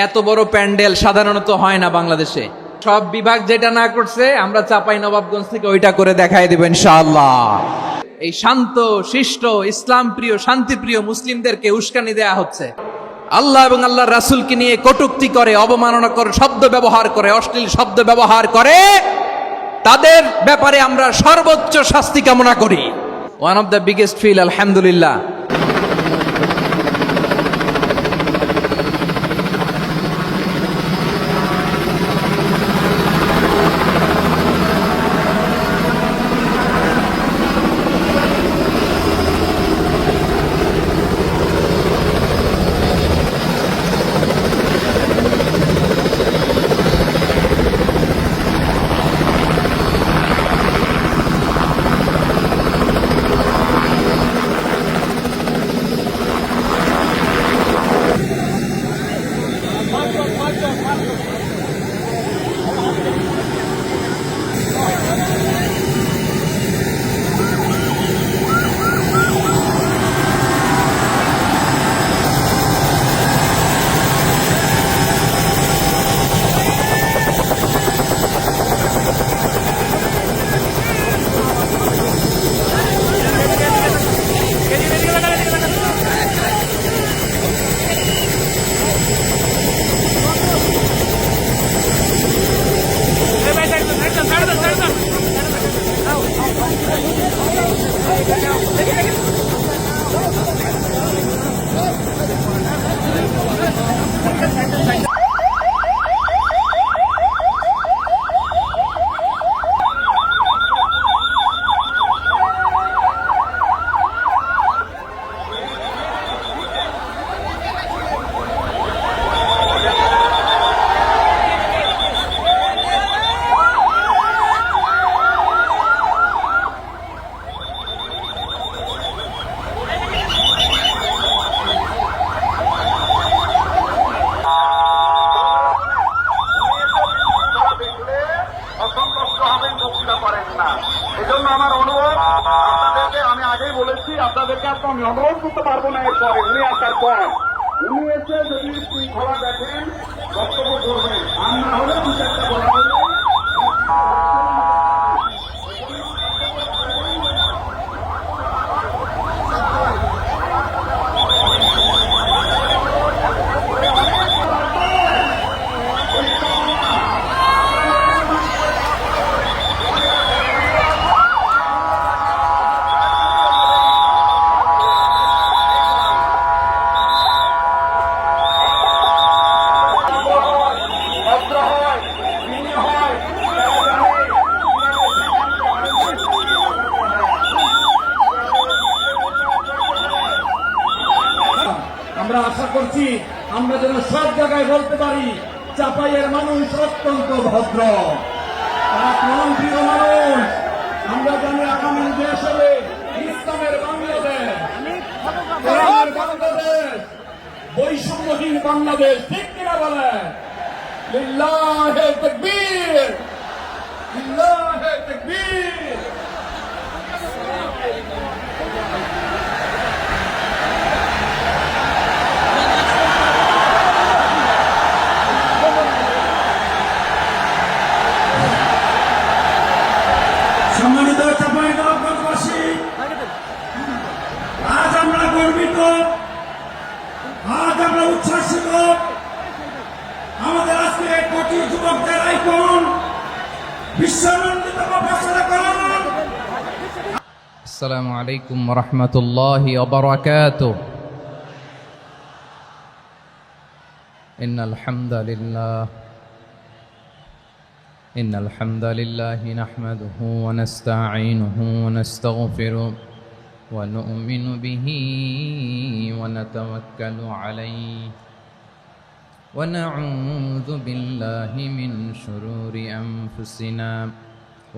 এত বড় প্যান্ডেল সাধারণত হয় না বাংলাদেশে। সব বিভাগ যেটা না করছে আমরা চাপাই নবাবগঞ্জ থেকে ওইটা করে দেখাই দেব ইনশাআল্লাহ। এই শান্ত শিষ্ট ইসলাম প্রিয় শান্তিপ্রিয় মুসলিমদেরকে উস্কানি দেয়া হচ্ছে, আল্লাহ এবং আল্লাহর রাসূলকে নিয়ে কটূক্তি করে, অবমাননা করে, শব্দ ব্যবহার করে, অশ্লীল শব্দ ব্যবহার করে, তাদের ব্যাপারে আমরা সর্বোচ্চ শাস্তি কামনা করি। One of the biggest feel আলহামদুলিল্লাহ। এজন্য আমার অনুরোধ আপনাদেরকে, আমি আগেই বলেছি আপনাদেরকে আর আমি অনুরোধ করতে পারবো না। এরপরে উনি আসার পর উনি এসে যদি শৃঙ্খলা দেখেন বক্তব্য করবেন, আর না হলে দু চারটা বলা হলে আমরা আশা করছি আমরা যেন সব জায়গায় বলতে পারি চাপাইয়ের মানুষ অত্যন্ত ভদ্র, তারা প্রাণপ্রিয় মানুষ। আমরা জানি আগামী দেশ হবে ইসলামের বাংলাদেশ, কোরআনের বাংলাদেশ, বৈষম্যহীন বাংলাদেশ। ঠিক কিনা বলে? লিল্লাহে তাকবীর, লিল্লাহে তাকবীর। সম্মানিত চাঁপাইনবাবগঞ্জবাসী, আজ আমরা গর্বিত, আজ আমরা উচ্ছ্বাসিত। আমাদের আজকে কোটি যুবকদের আইকন বিশ্বনন্দিত প্রফেসর করণ। আসসালামু আলাইকুম ওয়া রাহমাতুল্লাহি ওয়া বারাকাতুহু। ইন্নাল হামদালিল্লাহ إن الحمد لله نحمده ونستعينه ونستغفره ونؤمن به ونتوكل عليه ونعوذ بالله من شرور أنفسنا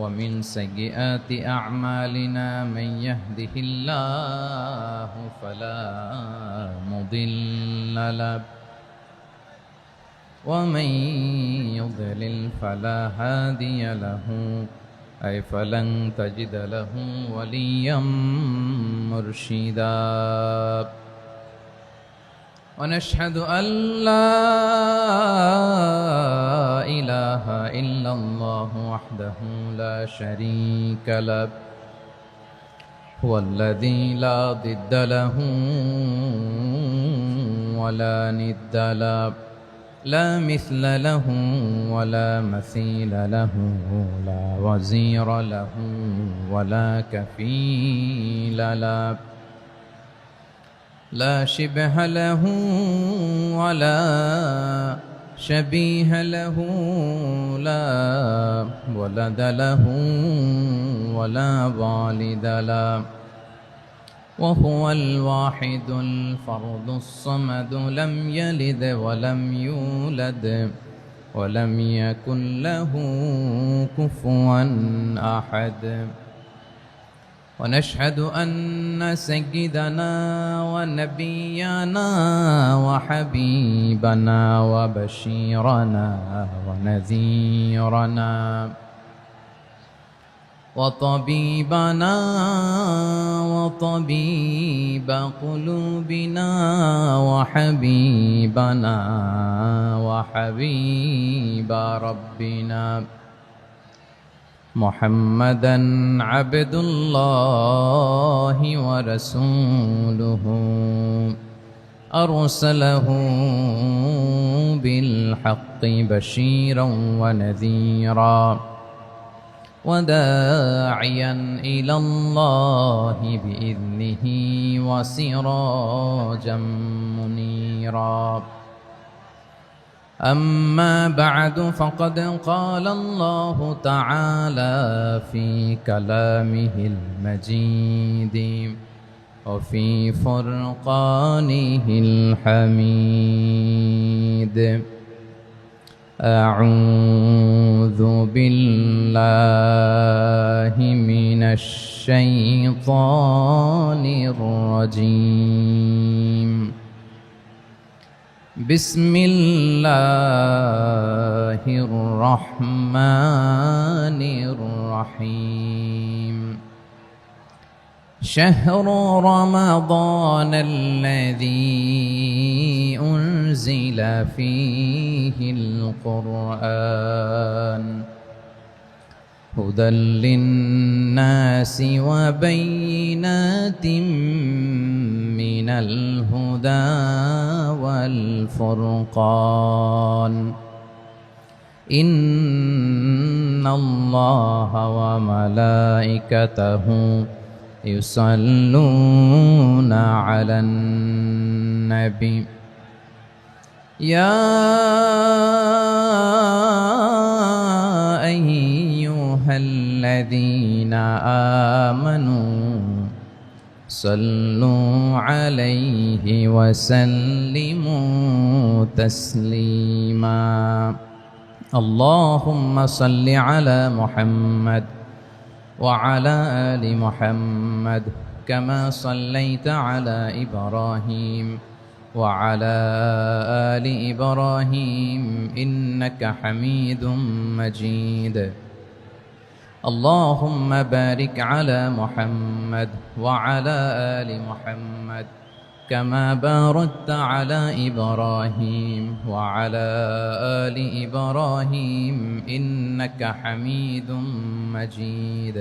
ومن سيئات أعمالنا من يهده الله فلا مضل له ومن يضلل فلا هادي له أي فلن تجد له وليا مرشدا ونشهد أن لا شريك له هو الذي لا ضد له ولا ند له لا مثل له ولا مثيل له لا وزير له ولا كفيل له لا شبه له ولا شبيه له لا ولد له ولا والد له وهو الواحد الفرد الصمد لم يلد ولم يولد ولم يكن له كفوا أحد ونشهد أن سيدنا ونبينا وحبيبنا وبشيرنا ونذيرنا وطبيبنا وطبيب قلوبنا وحبيبنا وحبيب ربنا محمدا عبد الله ورسوله أرسله بالحق بشيرا ونذيرا وداعيا إلى الله بإذنه وسراجا منيرا أما بعد فقد قال الله تعالى في كلامه المجيد وفي فرقانه الحميد أعوذ بالله من الشيطان الرجيم بسم الله الرحمن الرحيم شهر رمضان الذي أنزل فيه القرآن هدى للناس وبينات من الهدى والفرقان إن الله وملائكته يصلون على النبي يا أيها الذين آمنوا صلوا عليه وسلموا تسليما اللهم صل على محمد وعلى آل محمد كما صليت على إبراهيم وعلى آل إبراهيم إنك حميد مجيد اللهم بارك على محمد وعلى آل محمد كما باركت على إبراهيم وعلى آل إبراهيم إنك حميد مجيد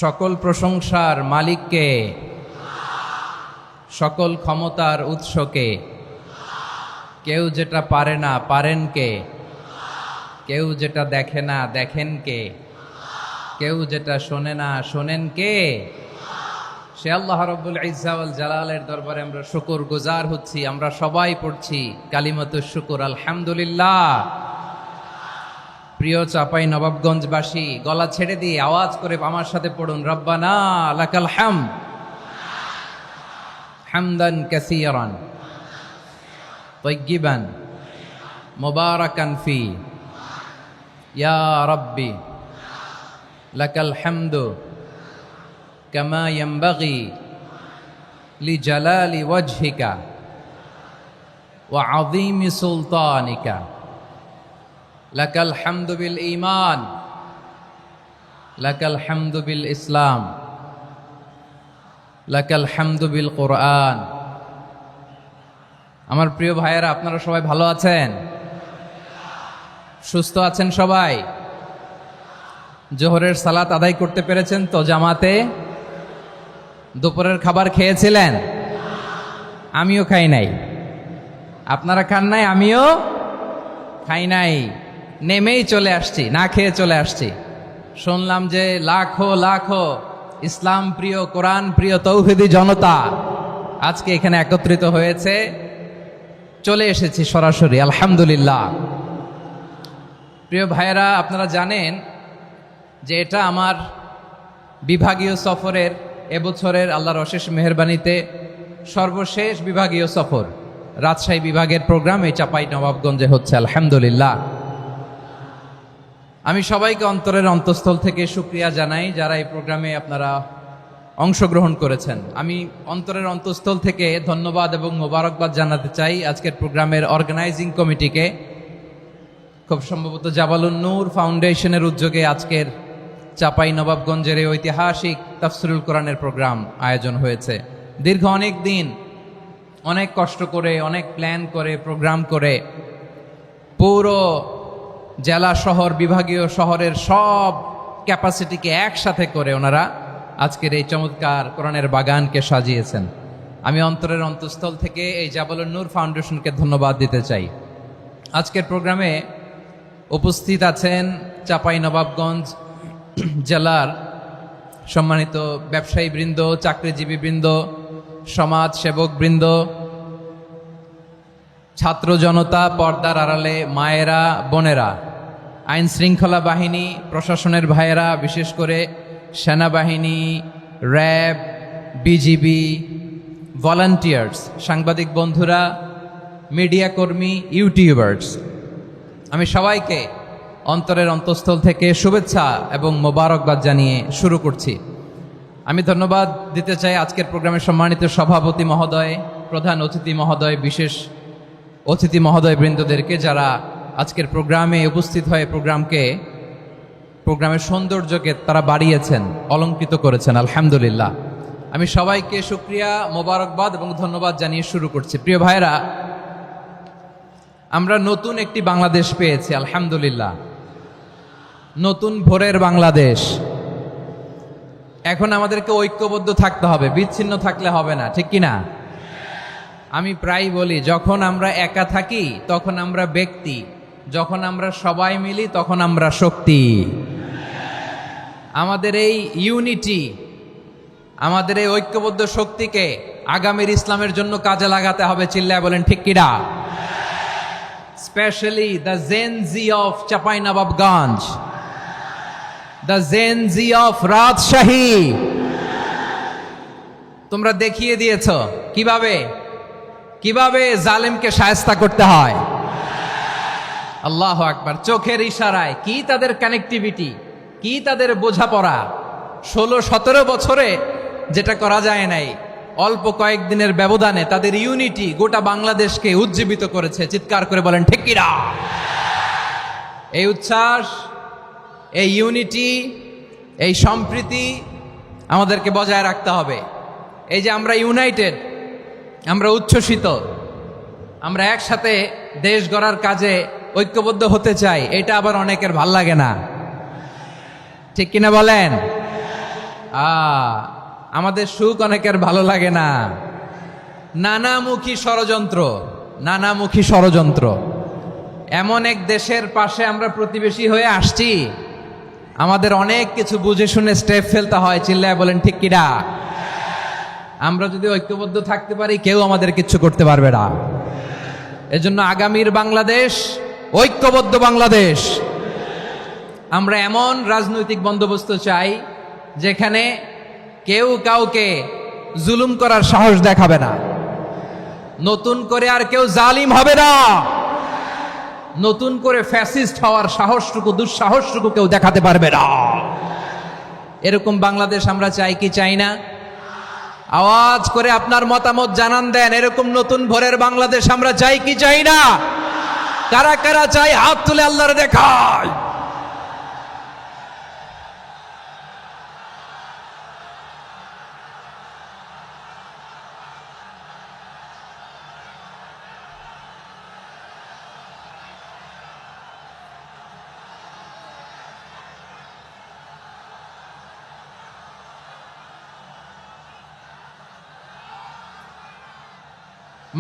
সকল প্রশংসার মালিককে, সকল ক্ষমতার উৎসকে। কেউ যেটা পারে না পারেন কে, কেউ যেটা দেখে না দেখেন কে, কেউ যেটা শোনে না শোনেন কে? সে আল্লাহ রাব্বুল ইজ্জা ওয়াল জালালের দরবারে আমরা শুকর গুজার হচ্ছি। আমরা সবাই পড়ছি কালিমাতুশ শুকর আলহামদুলিল্লাহ। প্রিয় চাপাই নবাবগঞ্জবাসী, গলা ছেড়ে দিয়ে আওয়াজ করে আমার সাথে পড়ুন, রব্বানা লাকাল হামদ হামদান কাসীরান তাইয়্যিবান মুবারাকান ফি ইয়া রাব্বি লাকাল হামদু কামা ইয়ানবাগি লিজালালি ওয়াজহিকা ওয়া আযীমি সুলতানিকা লাকাল হামদু বিল ঈমান লাকাল হামদু বিল ইসলাম লাকাল হামদু বিল কোরআন। আমার প্রিয় ভাইয়েরা, আপনারা সবাই ভালো আছেন? সুস্থ আছেন সবাই? জোহরের সালাত আদায় করতে পেরেছেন তো জামাতে? দুপুরের খাবার খেয়েছিলেন? আমিও খাই নাই। আপনারা খান নাই, আমিও খাই নাই। নেমেই চলে আসছি, না খেয়ে চলে আসছি। শুনলাম যে লাখো লাখো ইসলাম প্রিয়, কোরআন প্রিয় তৌহিদি জনতা আজকে এখানে একত্রিত হয়েছে। চলে এসেছি সরাসরি, আলহামদুলিল্লাহ। প্রিয় ভাইয়েরা, আপনারা জানেন যে এটা আমার বিভাগীয় সফরের, এবছরের আল্লাহর অশেষ মেহেরবানিতে সর্বশেষ বিভাগীয় সফর। রাজশাহী বিভাগের প্রোগ্রাম এই চাপাই নবাবগঞ্জে হচ্ছে, আলহামদুলিল্লাহ। আমি সবাইকে অন্তরের অন্তঃস্থল থেকে শুকরিয়া জানাই যারা এই প্রোগ্রামে আপনারা অংশগ্রহণ করেছেন। আমি অন্তরের অন্তঃস্থল থেকে ধন্যবাদ এবং মোবারকবাদ জানাতে চাই আজকের প্রোগ্রামের অর্গানাইজিং কমিটিকে। খুব সম্ভবত জাবালুন নূর ফাউন্ডেশনের উদ্যোগে আজকের চাপাই নবাবগঞ্জের এই ঐতিহাসিক তাফসিরুল কোরআনের প্রোগ্রাম আয়োজন হয়েছে। দীর্ঘ অনেক দিন, অনেক কষ্ট করে, অনেক প্ল্যান করে, প্রোগ্রাম করে পুরো জেলা শহর, বিভাগীয় শহরের সব ক্যাপাসিটিকে একসাথে করে ওনারা আজকের এই চমৎকার কোরআনের বাগানকে সাজিয়েছেন। আমি অন্তরের অন্তঃস্থল থেকে এই জাবালুন নূর ফাউন্ডেশনকে ধন্যবাদ দিতে চাই। আজকের প্রোগ্রামে উপস্থিত আছেন চাপাই নবাবগঞ্জ জেলার সম্মানিত ব্যবসায়ী বৃন্দ, চাকরিজীবী বৃন্দ, সমাজ সেবক বৃন্দ, ছাত্র জনতা, পর্দার আড়ালে মায়েরা, বোনেরা, আইন শৃঙ্খলা বাহিনী, প্রশাসনের ভাইয়েরা, বিশেষ করে সেনাবাহিনী, র্যাব, বিজিবি, ভলান্টিয়ার্স, সাংবাদিক বন্ধুরা, মিডিয়া কর্মী, ইউটিউবার্স, আমি সবাইকে অন্তরের অন্তঃস্থল থেকে শুভেচ্ছা এবং মোবারকবাদ জানিয়ে শুরু করছি। আমি ধন্যবাদ দিতে চাই আজকের প্রোগ্রামের সম্মানিত সভাপতি মহোদয়, প্রধান অতিথি মহোদয়, বিশেষ অতিথি মহোদয় বৃন্দদেরকে যারা আজকের প্রোগ্রামে উপস্থিত হয়ে প্রোগ্রামের সৌন্দর্যকে তারা বাড়িয়েছেন, অলঙ্কৃত করেছেন, আলহামদুলিল্লাহ। আমি সবাইকে শুকরিয়া, মোবারকবাদ এবং ধন্যবাদ জানিয়ে শুরু করছি। প্রিয় ভাইরা, আমরা নতুন একটি বাংলাদেশ পেয়েছি, আলহামদুলিল্লাহ। নতুন ভোরের বাংলাদেশ। এখন আমাদেরকে ঐক্যবদ্ধ থাকতে হবে, বিচ্ছিন্ন থাকলে হবে না, ঠিক কিনা? আমি প্রায় বলি, যখন আমরা একা থাকি তখন আমরা ব্যক্তি, যখন আমরা সবাই মিলি তখন আমরা শক্তি। আমাদের এই ইউনিটি, আমাদের এই ঐক্যবদ্ধ শক্তিকে আগামীর ইসলামের জন্য কাজে লাগাতে হবে। চিল্লায় বলেন ঠিক কিনা? Specially the Gen Z of Chapainawabganj, the Gen Z of Rajshahi. তোমরা দেখিয়ে দিয়েছ কিভাবে জালেমকে শায়েস্তা করতে হয়। আল্লাহু আকবার। চোখের ইশারায় কি তাদের কানেক্টিভিটি, কি তাদের বোঝাপড়া। 16-17 বছরে যেটা করা যায় নাই, অল্প কয়েকদিনের ব্যবধানে তাদের ইউনিটি গোটা বাংলাদেশকে উজ্জীবিত করেছে। চিৎকার করে বলেন ঠিক কিনা? এই উচ্ছ্বাস, এই ইউনিটি, এই সম্প্রীতি আমাদেরকে বজায় রাখতে হবে। এই যে আমরা ইউনাইটেড, আমরা উচ্ছ্বসিত, আমরা একসাথে দেশ গড়ার কাজে ঐক্যবদ্ধ হতে চাই, এটা আবার অনেকের ভাল লাগে না, ঠিক কিনা বলেন? আমাদের সুখ অনেকের ভালো লাগে না। নানামুখী ষড়যন্ত্র। এমন এক দেশের পাশে আমরা প্রতিবেশী হয়ে আসছি, আমাদের অনেক কিছু বুঝে শুনে স্টেপ ফেলতে হয়। চিল্লায় বলেন ঠিক কিনা? আমরা যদি ঐক্যবদ্ধ থাকতে পারি, কেউ আমাদের কিচ্ছু করতে পারবে না। এজন্য আগামীর বাংলাদেশ ঐক্যবদ্ধ বাংলাদেশ। আমরা এমন রাজনৈতিক বন্দোবস্ত চাই যেখানে কেউ কাউকে জুলুম করার সাহস দেখাবে না, নতুন করে আর কেউ জালিম হবে না, নতুন করে ফ্যাসিস্ট হওয়ার সাহসটুকু, দুঃসাহসটুকু কেউ দেখাতে পারবে না। এরকম বাংলাদেশ আমরা চাই কি চাই না? আওয়াজ করে আপনার মতামত জানান দেন। এরকম নতুন ভোরের বাংলাদেশ আমরা চাই কি চাই না? কারা কারা চাই হাত তুলে আল্লাহরে দেখায়।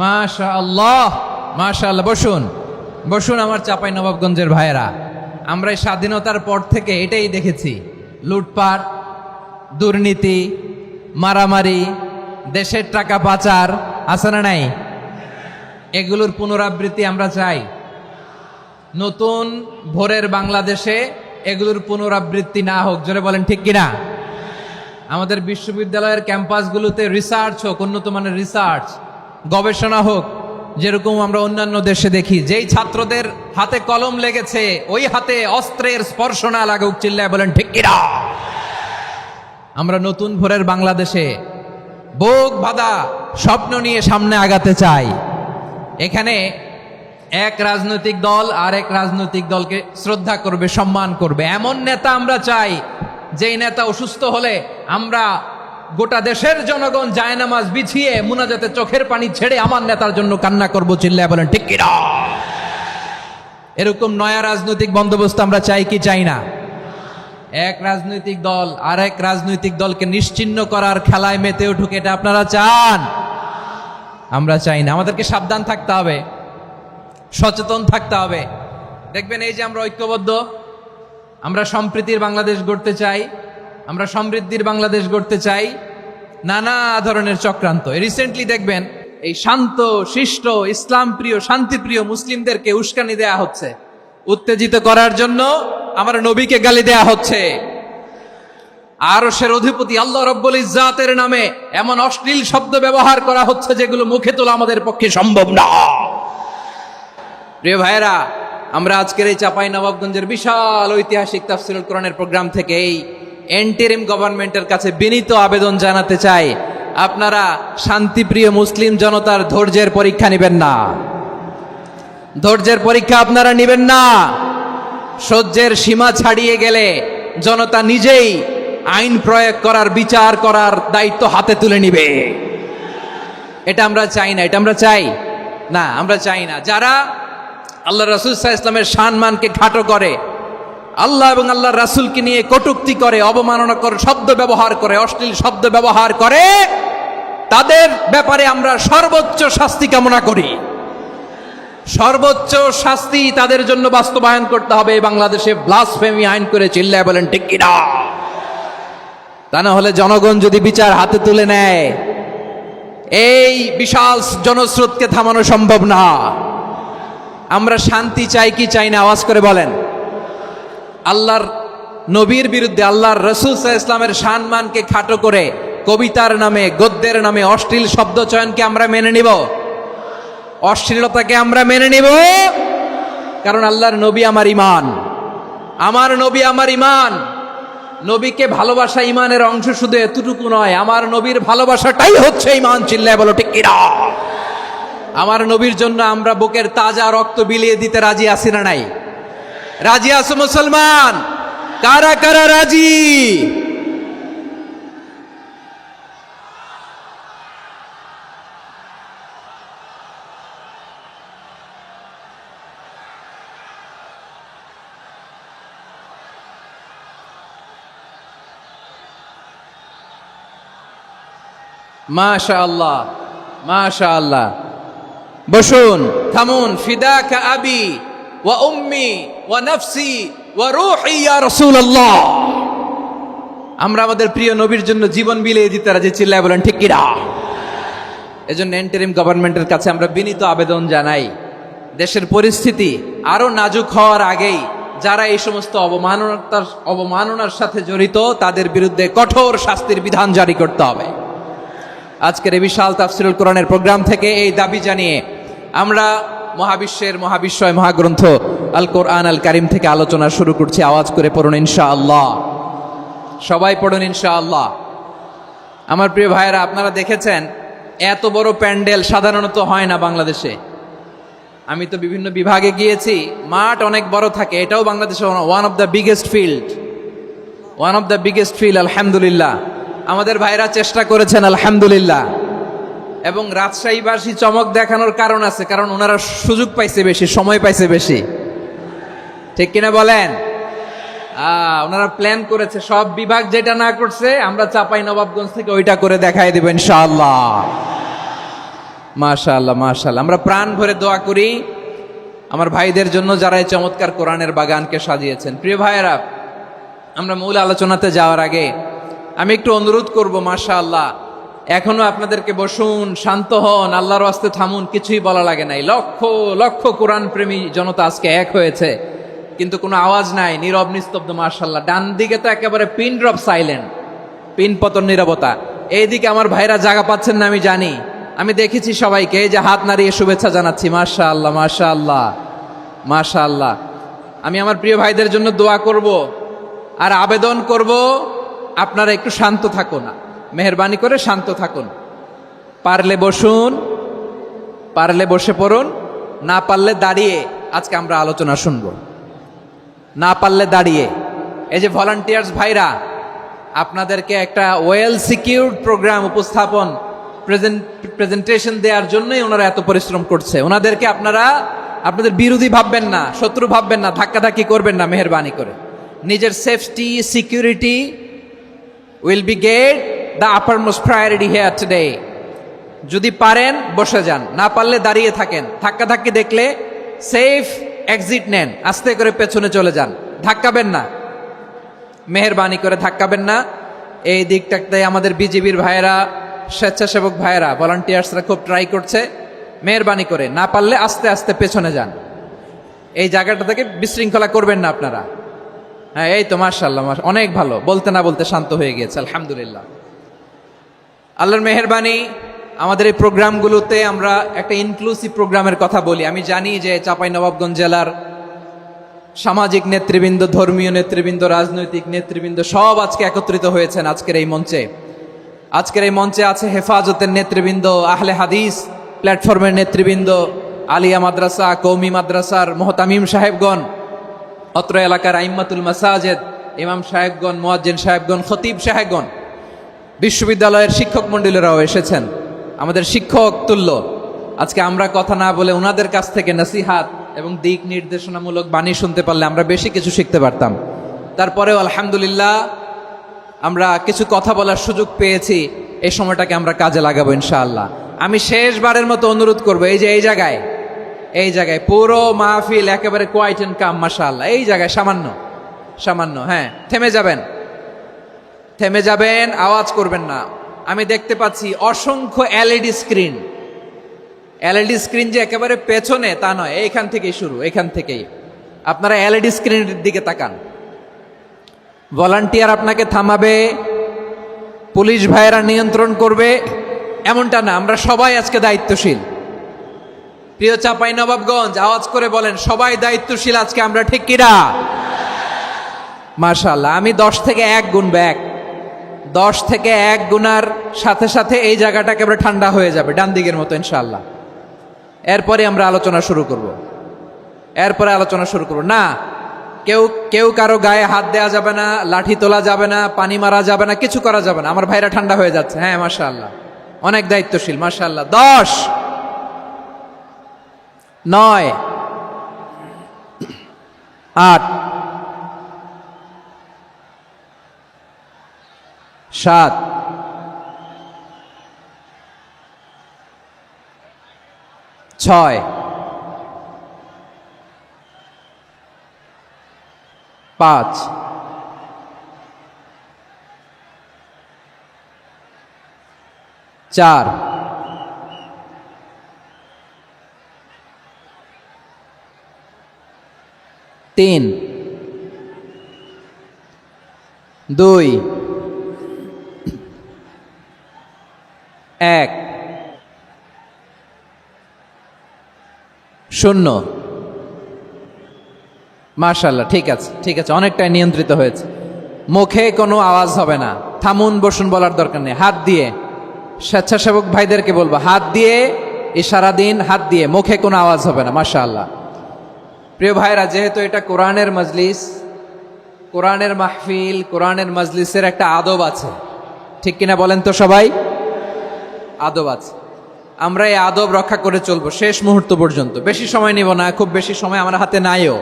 মাশাআল্লাহ, মাশাআল্লাহ। বসুন বসুন আমার চাঁপাই নবাবগঞ্জের ভাইয়েরা। আমরা এই স্বাধীনতার পর থেকে এটাই দেখেছি, লুটপাট, দুর্নীতি, মারামারি, দেশের টাকা পাচার, আছে না নাই? এগুলোর পুনরাবৃত্তি আমরা চাই। নতুন ভোরের বাংলাদেশে এগুলোর পুনরাবৃত্তি না হোক, জোরে বলেন ঠিক কিনা? আমাদের বিশ্ববিদ্যালয়ের ক্যাম্পাসগুলোতে রিসার্চ হোক, উন্নত মানের রিসার্চ, গবেষণা হোক, যেরকম আমরা অন্যান্য দেশে দেখি। যেই ছাত্রদের হাতে কলম লেগেছে ওই হাতে অস্ত্রের স্পর্শ না লাগুক, চিল্লায় বলেন ঠিক কিনা? আমরা নতুন ভোরের বাংলাদেশে বুক বাঁধা স্বপ্ন নিয়ে সামনে আগাতে চাই। এখানে এক রাজনৈতিক দল আর এক রাজনৈতিক দলকে শ্রদ্ধা করবে, সম্মান করবে, এমন নেতা আমরা চাই যেই নেতা অসুস্থ হলে আমরা গোটা দেশের জনগণ জায়নামাজ বিছিয়ে মুনাজাতে চোখের পানি ছেড়ে আমার নেতার জন্য কান্না করবো, চিল্লায় বলেন ঠিক কিনা? এরকম নয়া রাজনৈতিক বন্দোবস্ত আমরা চাই কি চাই না? এক রাজনৈতিক দল আর এক রাজনৈতিক দলকে নিশ্চিহ্ন করার খেলায় মেতে উঠুক, এটা আপনারা চান? আমরা চাই না। আমাদেরকে সাবধান থাকতে হবে, সচেতন থাকতে হবে। দেখবেন এই যে আমরা ঐক্যবদ্ধ, আমরা সম্প্রীতির বাংলাদেশ গড়তে চাই, আমরা সমৃদ্ধির বাংলাদেশ গড়তে চাই, নানা ধরনের চক্রান্ত। রিসেন্টলি দেখবেন এই শান্ত শিষ্ট ইসলাম প্রিয় শান্তিপ্রিয় মুসলিমদেরকে উস্কানি দেয়া হচ্ছে, উত্তেজিত করার জন্য আমার নবীকে গালি দেয়া হচ্ছে। আরশের অধিপতি আল্লাহ রব্বুল ইজ্জাতের নামে এমন অশ্লীল শব্দ ব্যবহার করা হচ্ছে যেগুলো মুখে তোলা আমাদের পক্ষে সম্ভব না। প্রিয় ভাইরা, আমরা আজকের এই চাঁপাই নবাবগঞ্জের বিশাল ঐতিহাসিক তাফসীরুল কোরআনের প্রোগ্রাম থেকে এই এন্টিরিম গভর্নমেন্টের কাছে বিনীত আবেদন জানাতে চাই, আপনারা শান্তিপ্রিয় মুসলিম জনতার ধৈর্যের পরীক্ষা নেবেন না। ধৈর্যের পরীক্ষা আপনারা নেবেন না। সহ্যের সীমা ছাড়িয়ে গেলে জনতা নিজেই আইন প্রয়োগ করার, বিচার করার দায়িত্ব হাতে তুলে নিবে। এটা আমরা চাই না, এটা আমরা চাই না, আমরা চাই না। যারা আল্লাহ রাসূল সাল্লাল্লাহু আলাইহি ওয়াসাল্লামের সম্মানকে খাটো করে, আল্লাহ এবং আল্লাহর রাসূলকে নিয়ে কটূক্তি করে, অবমাননাকর শব্দ ব্যবহার করে, অশ্লীল শব্দ ব্যবহার করে, তাদের ব্যাপারে আমরা সর্বোচ্চ শাস্তি কামনা করি। সর্বোচ্চ শাস্তি তাদের জন্য বাস্তবায়ন করতে হবে। বাংলাদেশে ব্লাসফেমি আইন করে, চিল্লায় বলেন ঠিক কিনা? তা না হলে জনগণ যদি বিচার হাতে তুলে নেয়, এই বিশাল জনস্রোতকে থামানো সম্ভব না। আমরা শান্তি চাই কি চাই না? আওয়াজ করে বলেন। আল্লাহর নবীর বিরুদ্ধে, আল্লাহর রাসূল সাল্লাল্লাহু আলাইহি ওয়াসাল্লামের সম্মানকে খাটো করে কবিতার নামে, গদ্যের নামে অশ্লীল শব্দ চয়নকে আমরা মেনে নিব? অশ্লীলতাকে আমরা মেনে নিব? কারণ আল্লাহর নবী আমার ইমান, আমার নবী আমার ইমান। নবীকে ভালোবাসা ইমানের অংশ শুধু এতটুকু নয়, আমার নবীর ভালোবাসাটাই হচ্ছে ইমান, চিল্লায় বলো ঠিক কিনা? আমার নবীর জন্য আমরা বুকের তাজা রক্ত বিলিয়ে দিতে রাজি আছি না নাই? রাজি আছো মুসলমান? কারা কারা রাজি? মাশাআল্লাহ, মাশাআল্লাহ। বসুন, থামুন। ফিদাকা আবি ওয়া উম্মি ওয়া নাফসি ওয়া রূহি ইয়া রাসূলুল্লাহ। আমরা আমাদের প্রিয় নবীর জন্য জীবন বিলিয়ে দিতে রাজি, চিল্লায় বলেন ঠিক কিনা? এজন্য ইন্টারিম গভর্নমেন্টের কাছে আমরা বিনীত আবেদন জানাই, দেশের পরিস্থিতি আরো নাজুক হওয়ার আগেই যারা এই সমস্ত অবমাননার সাথে জড়িত তাদের বিরুদ্ধে কঠোর শাস্তির বিধান জারি করতে হবে। আজকের এই বিশাল তাফসীরুল কোরআনের প্রোগ্রাম থেকে এই দাবি জানিয়ে আমরা মহাবিশ্বের মহাবিশ্বয় মহাগ্রন্থ আল কোরআন আল কারিম থেকে আলোচনা শুরু করছি। আওয়াজ করে পড়ুন ইনশাআল্লাহ। সবাই পড়ুন ইনশাআল্লাহ। আমার প্রিয় ভাইয়েরা, আপনারা দেখেছেন এত বড় প্যান্ডেল সাধারণত হয় না বাংলাদেশে। আমি তো বিভিন্ন বিভাগে গিয়েছি, মাঠ অনেক বড় থাকে। এটাও বাংলাদেশে one of the biggest field, আলহামদুলিল্লাহ। আমাদের ভাইরা চেষ্টা করেছেন আলহামদুলিল্লাহ। এবং রাজশাহীবাসী চমক দেখানোর কারণ আছে, কারণ ওনারা সুযোগ পাইছে বেশি, সময় পাইছে বেশি, ঠিক কিনা বলেন? ওনারা প্ল্যান করেছে, সব বিভাগ যেটা না করছে আমরা চাঁপাই নবাবগঞ্জ থেকে ওইটা করে দেখাই দেব ইনশাআল্লাহ। মাশাআল্লাহ মাশাআল্লাহ। আমরা প্রাণ ভরে দোয়া করি আমার ভাইদের জন্য যারা এই চমৎকার কোরআনের বাগানকে সাজিয়েছেন। প্রিয় ভাইয়েরা, আমরা মূল আলোচনাতে যাওয়ার আগে আমি একটু অনুরোধ করব, মাশাআল্লাহ এখনো আপনাদেরকে বসুন, শান্ত হন, আল্লাহর ওয়াস্তে থামুন, কিছুই বলা লাগে নাই। লক্ষ লক্ষ কোরআন প্রেমী জনতা আজকে এক হয়েছে, কিন্তু কোনো আওয়াজ নাই, নীরব নিস্তব্ধ। মাশাআল্লাহ, ডান দিকে তো একেবারে পিন ড্রপ সাইলেন্ট, পিন পতন নীরবতা। এইদিকে আমার ভাইরা জায়গা পাচ্ছেন না আমি জানি, আমি দেখেছি সবাইকে, এই যে হাত নাড়িয়ে শুভেচ্ছা জানাচ্ছি। মাশাআল্লাহ মাশাআল্লাহ মাশাআল্লাহ। আমি আমার প্রিয় ভাইদের জন্য দোয়া করব আর আবেদন করব, আপনারা একটু শান্ত থাকুন, মেহেরবানি করে শান্ত থাকুন। পারলে বসুন, পারলে বসে পড়ুন, না পারলে দাঁড়িয়ে আজকে আমরা আলোচনা শুনব। না পারলে দাঁড়িয়ে। এই যে ভলান্টিয়ার্স ভাইরা, আপনাদেরকে একটা ওয়েল সিকিউরড প্রোগ্রাম উপস্থাপন প্রেজেন্টেশন দেওয়ার জন্যই ওনারা এত পরিশ্রম করছে। ওনাদেরকে আপনারা আপনাদের বিরোধী ভাববেন না, শত্রু ভাববেন না, ধাক্কাধাক্কি করবেন না, মেহেরবানি করে। নিজের safety security will be get the uppermost priority here today. যদি পারেন বসে যান, না পারলে দাঁড়িয়ে থাকেন। ধাক্কাধাক্কি দেখলে সেফ এক্সিট নেন, আস্তে করে পেছনে চলে যান, ধাক্কাবেন না, মেহেরবানি করে ধাক্কাবেন না। এই দিকটাতে আমাদের বিজিবির ভাইয়েরা, স্বেচ্ছাসেবক ভাইয়েরা, ভলান্টিয়ার্সরা খুব ট্রাই করছে। মেহেরবানি করে না পারলে আস্তে আস্তে পেছনে যান, এই জায়গাটা থেকে বিশৃঙ্খলা করবেন না আপনারা। হ্যাঁ, এই তো মাশাআল্লাহ, অনেক ভালো, বলতে না বলতে শান্ত হয়ে গিয়েছে, আলহামদুলিল্লাহ। আল্লাহর মেহেরবানি, আমাদের এই প্রোগ্রামগুলোতে আমরা একটা ইনক্লুসিভ প্রোগ্রামের কথা বলি। আমি জানি যে চাঁপাইনবাবগঞ্জ জেলার সামাজিক নেতৃবৃন্দ, ধর্মীয় নেতৃবৃন্দ, রাজনৈতিক নেতৃবৃন্দ সব আজকে একত্রিত হয়েছেন আজকের এই মঞ্চে। আজকের এই মঞ্চে আছে হেফাজতের নেতৃবৃন্দ, আহলে হাদিস প্ল্যাটফর্মের নেতৃবৃন্দ, আলিয়া মাদ্রাসা, কৌমি মাদ্রাসার মোহতামিম সাহেবগণ, অত্র এলাকার আইম্মাতুল মাসাজিদ, ইমাম সাহেবগণ, মুয়াজ্জিন সাহেবগণ, খতিব সাহেবগণ, বিশ্ববিদ্যালয়ের শিক্ষক মণ্ডলীরাও এসেছেন, আমাদের শিক্ষক তুল্য। আজকে আমরা কথা না বলে ওনাদের কাছ থেকে নসিহাত এবং দিক নির্দেশনামূলক বাণী শুনতে পারলে আমরা বেশি কিছু শিখতে পারতাম। তারপরেও আলহামদুলিল্লাহ আমরা কিছু কথা বলার সুযোগ পেয়েছি, এই সময়টাকে আমরা কাজে লাগাবো ইনশাআল্লাহ। আমি শেষবারের মতো অনুরোধ করবো, এই যে এই জায়গায় পুরো মাহফিল একেবারে কোয়াইট এন্ড কাম, মাশাআল্লাহ। এই জায়গায় সামান্য হ্যাঁ, থেমে যাবেন, আওয়াজ করবেন না। আমি দেখতে পাচ্ছি অসংখ্য এলইডি স্ক্রিন যে একেবারে পেছনে তা নয়, এইখান থেকেই শুরু, এখান থেকেই আপনারা এলইডি স্ক্রিনের দিকে তাকান। ভলান্টিয়ার আপনাকে থামাবে, পুলিশ ভাইয়েরা নিয়ন্ত্রণ করবে, এমনটা না। আমরা সবাই আজকে দায়িত্বশীল। প্রিয় চাঁপাইনবাবগঞ্জ, আওয়াজ করে বলেন, সবাই দায়িত্বশীল আজকে আমরা, ঠিক কিনা? মাশাআল্লাহ। আমি 10 থেকে 1 গুনবো, 10 থেকে 1 গুনার সাথে সাথে এই জায়গাটা একেবারে ঠান্ডা হয়ে যাবে, ডান দিকের মতো ইনশাআল্লাহ। এরপরে আমরা আলোচনা শুরু করব। না, কেউ কারো গায়ে হাত দেওয়া যাবে না, লাঠি তোলা যাবে না, পানি মারা যাবে না, কিছু করা যাবে না। আমার ভাইরা ঠান্ডা হয়ে যাচ্ছে। হ্যাঁ মাশাআল্লাহ, অনেক দায়িত্বশীল, মাশাআল্লাহ। 10, 9, 8, 7, 6, 5, 4, 3, 2, 1, 0। মাশাআল্লাহ, ঠিক আছে, অনেকটাই নিয়ন্ত্রিত হয়েছে। মুখে কোনো আওয়াজ হবে না, থামুন বসুন বলার দরকার নেই। হাত দিয়ে, স্বেচ্ছাসেবক ভাইদেরকে বলবো, হাত দিয়ে ইশারা দিন, হাত দিয়ে, মুখে কোনো আওয়াজ হবে না। মাশাআল্লাহ। প্রিয় ভাইরা, যেহেতু এটা কোরআনের মজলিস, কোরআনের মাহফিল, কোরআনের মজলিসের একটা আদব আছে, ঠিক কিনা বলেন তো সবাই? আদব আছে। আমরা এই আদব রক্ষা করে চলবো শেষ মুহূর্ত পর্যন্ত। বেশি সময় নিব না, খুব বেশি সময় আমার হাতে নাইও।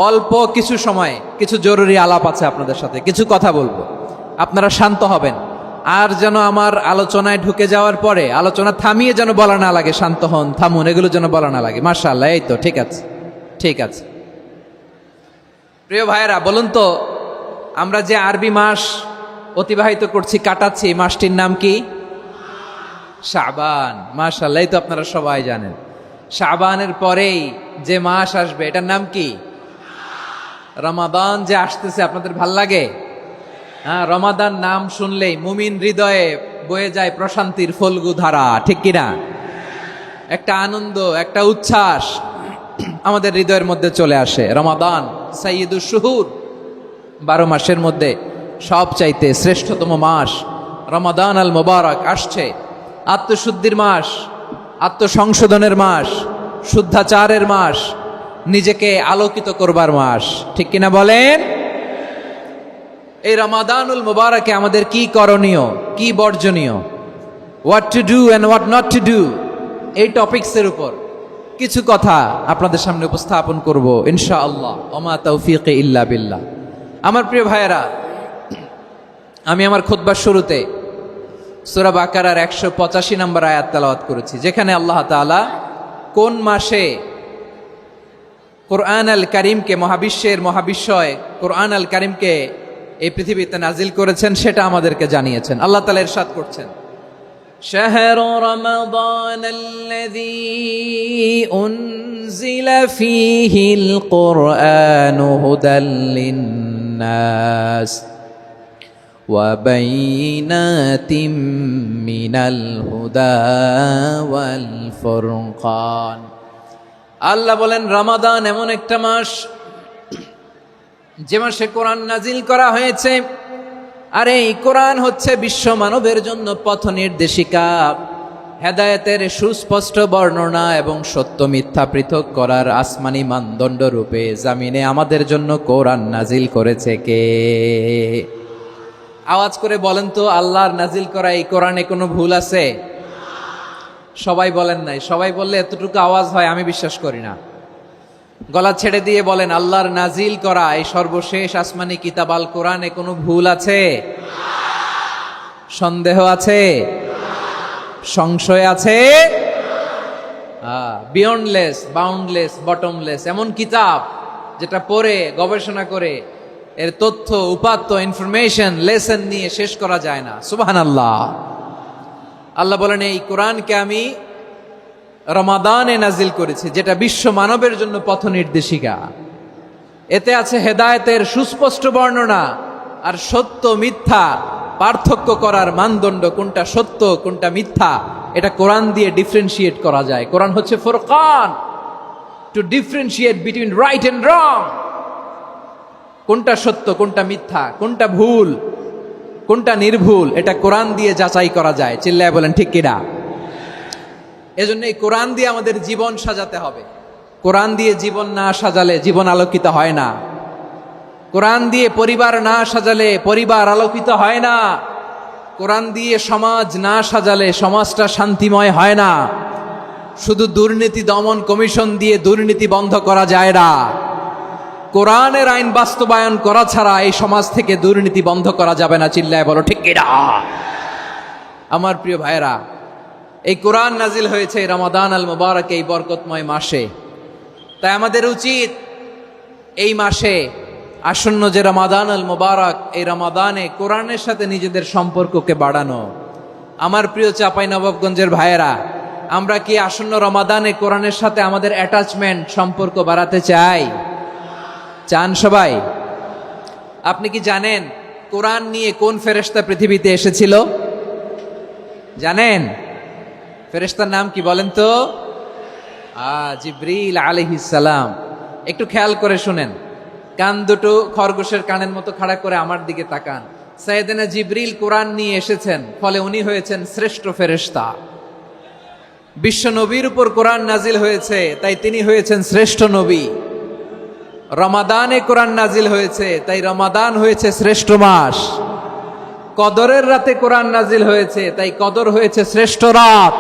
অল্প কিছু সময় কিছু জরুরি আলাপ আছে আপনাদের সাথে, কিছু কথা বলবো। আপনারা শান্ত হবেন, আর যেন আমার আলোচনায় ঢুকে যাওয়ার পরে আলোচনা থামিয়ে যেন বলা না লাগে শান্ত হন, থামুন, এগুলো যেন বলা না লাগে। মাশাআল্লাহ, এই তো ঠিক আছে, ঠিক আছে। প্রিয় ভাইয়েরা, বলুন তো, আমরা যে আরবি মাস অতিবাহিত করছি, কাটাচ্ছি, এই মাসটির নাম কি? শাবান। মাশাআল্লাহ, এই তো আপনারা সবাই জানেন। শাবানের পরেই যে মাস আসবে এটার নাম কি? রমাদান যে আসতেছে, আপনাদের ভাল লাগে? হ্যাঁ, রমাদান নাম শুনলেই মুমিন হৃদয়ে বয়ে যায় প্রশান্তির ফল্গু ধারা, ঠিক কিনা? একটা আনন্দ, একটা উচ্ছ্বাস আমাদের হৃদয়ের মধ্যে চলে আসে। রমাদান সাইয়্যিদুশ শুহুর, 12 মাসের মধ্যে সবচাইতে শ্রেষ্ঠতম মাস রমাদান আল মুবারক আসছে। আত্মশুদ্ধির মাস, আত্মসংশোধনের মাস, শুদ্ধাচারের মাস, নিজেকে আলোকিত করবার মাস, ঠিক কিনা বলেন? এই রমাদানুল মুবারকে আমাদের কি করণীয়, কি বর্জনীয়, what to do and what not to do, এই টপিকসের উপর কিছু কথা আপনাদের সামনে উপস্থাপন করব ইনশাআল্লাহ। ওমা তাওফীকি ইল্লা বিল্লাহ। আমার প্রিয় ভাইয়েরা, আমি আমার খুতবার শুরুতে সূরা বাকারার 185 নম্বর আয়াত তেলাওয়াত করেছি, যেখানে আল্লাহ তাআলা কোন মাসে কোরআন আল কারীমকে, মহাবিশ্বের মহাবিশ্বয় কোরআন আল কারীমকে এই পৃথিবীতে নাজিল করেছেন সেটা আমাদেরকে জানিয়েছেন। আল্লাহ তাআলা ইরশাদ করছেন, শাহরু রমাদান আল্লাযী উনজিলা ফীহিল কুরআনু হুদাল লিন্নাস ওয়া বাইনাতিম মিনাল হুদা ওয়াল ফুরকান। আল্লাহ বলেন, রমাদান এমন একটা মাস যে মাসে কোরআন নাজিল করা হয়েছে, আর এই কোরআন হচ্ছে বিশ্ব মানবের জন্য পথ নির্দেশিকা, হেদায়েতের সুস্পষ্ট বর্ণনা এবং সত্য মিথ্যা পৃথক করার আসমানি মানদণ্ড রূপে জামিনে আমাদের জন্য কোরআন নাজিল করেছে কে? আওয়াজ করে বলেন তো, আল্লাহর নাজিল করা এই কোরআনে কোনো ভুল আছে? সবাই বলেন নাই। সবাই বললে এতটুকু আওয়াজ হয় আমি বিশ্বাস করি না। গলা ছেড়ে দিয়ে বলেন, আল্লাহর নাজিল করা এই সর্বশেষ আসমানি কিতাব আল কোরআনে কোনো ভুল আছে? সন্দেহ আছে? সংশয় আছে? বিয়ন্ডলেস, বাউন্ডলেস, বটমলেস, এমন কিতাব যেটা পড়ে গবেষণা করে এর তথ্য, উপাত্ত, ইনফরমেশন, লেসন নিয়ে শেষ করা যায় না। সুবহানাল্লাহ। আল্লাহ বলেন, এই কোরআনকে আমি রমাদানে নাজিল করেছি, যেটা বিশ্ব মানবের জন্য পথ নির্দেশিকা। এতে আছে হেদায়েতের সুস্পষ্ট বর্ণনা আর সত্য মিথ্যা পার্থক্য করার মানদণ্ড, কোনটা সত্য কোনটা মিথ্যা এটা কোরআন দিয়ে ডিফারেন্সিয়েট করা যায়। কোরআন হচ্ছে ফুরকান, to differentiate between right and wrong. কোনটা সত্য, কোনটা মিথ্যা, কোনটা ভুল, কোনটা নির্ভুল, এটা কোরআন দিয়ে যাচাই করা যায়। চিল্লায় বলেন ঠিক কিনা? এজন্য এই কোরআন দিয়ে আমাদের জীবন সাজাতে হবে। কোরআন দিয়ে জীবন না সাজালে জীবন আলোকিত হয় না। কোরআন দিয়ে পরিবার না সাজালে পরিবার আলোকিত হয় না। কোরআন দিয়ে সমাজ না সাজালে সমাজটা শান্তিময় হয় না। শুধু দুর্নীতি দমন কমিশন দিয়ে দুর্নীতি বন্ধ করা যায় না। কোরআনের আইন বাস্তবায়ন করা ছাড়া এই সমাজ থেকে দুর্নীতি বন্ধ করা যাবে না। চিল্লায় বলো ঠিক কিনা? আমার প্রিয় ভাইয়েরা, এই কোরআন নাজিল হয়েছে রমাদান আল মুবারক, এই বরকতময় মাসে। তাই আমাদের উচিত এই মাসে আসন্ন যে রমাদান আল মুবারক, এই রমাদানে কোরআনের সাথে নিজেদের সম্পর্ককে বাড়ানো। আমার প্রিয় চাঁপাইনবাবগঞ্জের ভাইয়েরা, আমরা কি আসন্ন রমাদানে কোরআনের সাথে আমাদের অ্যাটাচমেন্ট, সম্পর্ক বাড়াতে চাই? চান সবাই? আপনি কি জানেন কোরআন নিয়ে কোন ফেরেশতা পৃথিবীতে এসেছিল? জানেন? ফেরেশতার নাম কি বলেন তো? জিবরিল আলাইহিস সালাম। একটু খেয়াল করে শুনেন, কান দুটো খরগোশের কানের মতো খাড়া করে আমার দিকে তাকান। সাইয়েদনা জিবরিল কোরআন নিয়ে এসেছেন, ফলে উনি হয়েছেন শ্রেষ্ঠ ফেরেশতা। বিশ্ব নবীর উপর কোরআন নাজিল হয়েছে, তাই তিনি হয়েছেন শ্রেষ্ঠ নবী। রমাদানে কোরআন নাজিল হয়েছে, তাই রমাদান হয়েছে শ্রেষ্ঠ মাস। কদরের রাতে কোরআন নাজিল হয়েছে, তাই কদর হয়েছে শ্রেষ্ঠ রাত।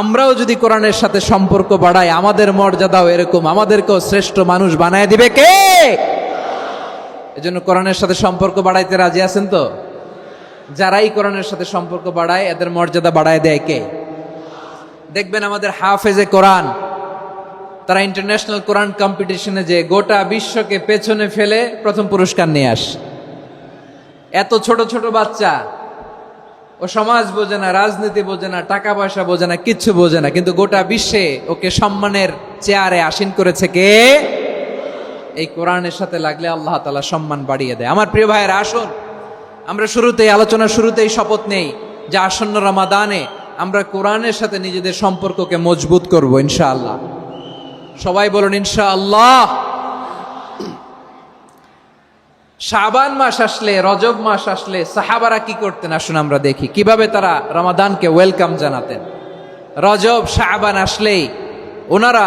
আমরাও যদি কোরআনের সাথে সম্পর্ক বাড়াই, আমাদের মর্যাদাও এরকম, আমাদেরকেও শ্রেষ্ঠ মানুষ বানায় দিবে কে? এজন্য কোরআনের সাথে সম্পর্ক বাড়াইতে রাজি আছেন তো? যারাই কোরআনের সাথে সম্পর্ক বাড়ায় এদের মর্যাদা বাড়ায় দেয় কে? দেখবেন আমাদের হাফেজে কোরআন, তারা ইন্টারন্যাশনাল কোরআন কম্পিটিশনে যে গোটা বিশ্বকে পেছনে ফেলে প্রথম পুরস্কার নিয়ে আসে। এত ছোট ছোট বাচ্চা, ও সমাজ বোঝে না, রাজনীতি বোঝে না, টাকা পয়সা বোঝে না, কিচ্ছু বোঝে না, কিন্তু গোটা বিশ্বে ওকে সম্মানের চেয়ারে আসীন করেছে কে? এই কোরআনের সাথে লাগলে আল্লাহ তাআলা সম্মান বাড়িয়ে দেয়। আমার প্রিয় ভাইয়েরা, আসুন আমরা আলোচনার শুরুতেই শপথ নেই যে আসন্ন রমাদানে আমরা কোরআনের সাথে নিজেদের সম্পর্ককে মজবুত করব ইনশাআল্লাহ। সবাই বলুন ইনশাআল্লাহ। শাবান মাস আসলে, রজব মাস আসলে সাহাবারা কি করতেন আসুন আমরা দেখি কিভাবে তারা রমাদানকে ওয়েলকাম জানাতেন। রজব শাবান আসলেই ওনারা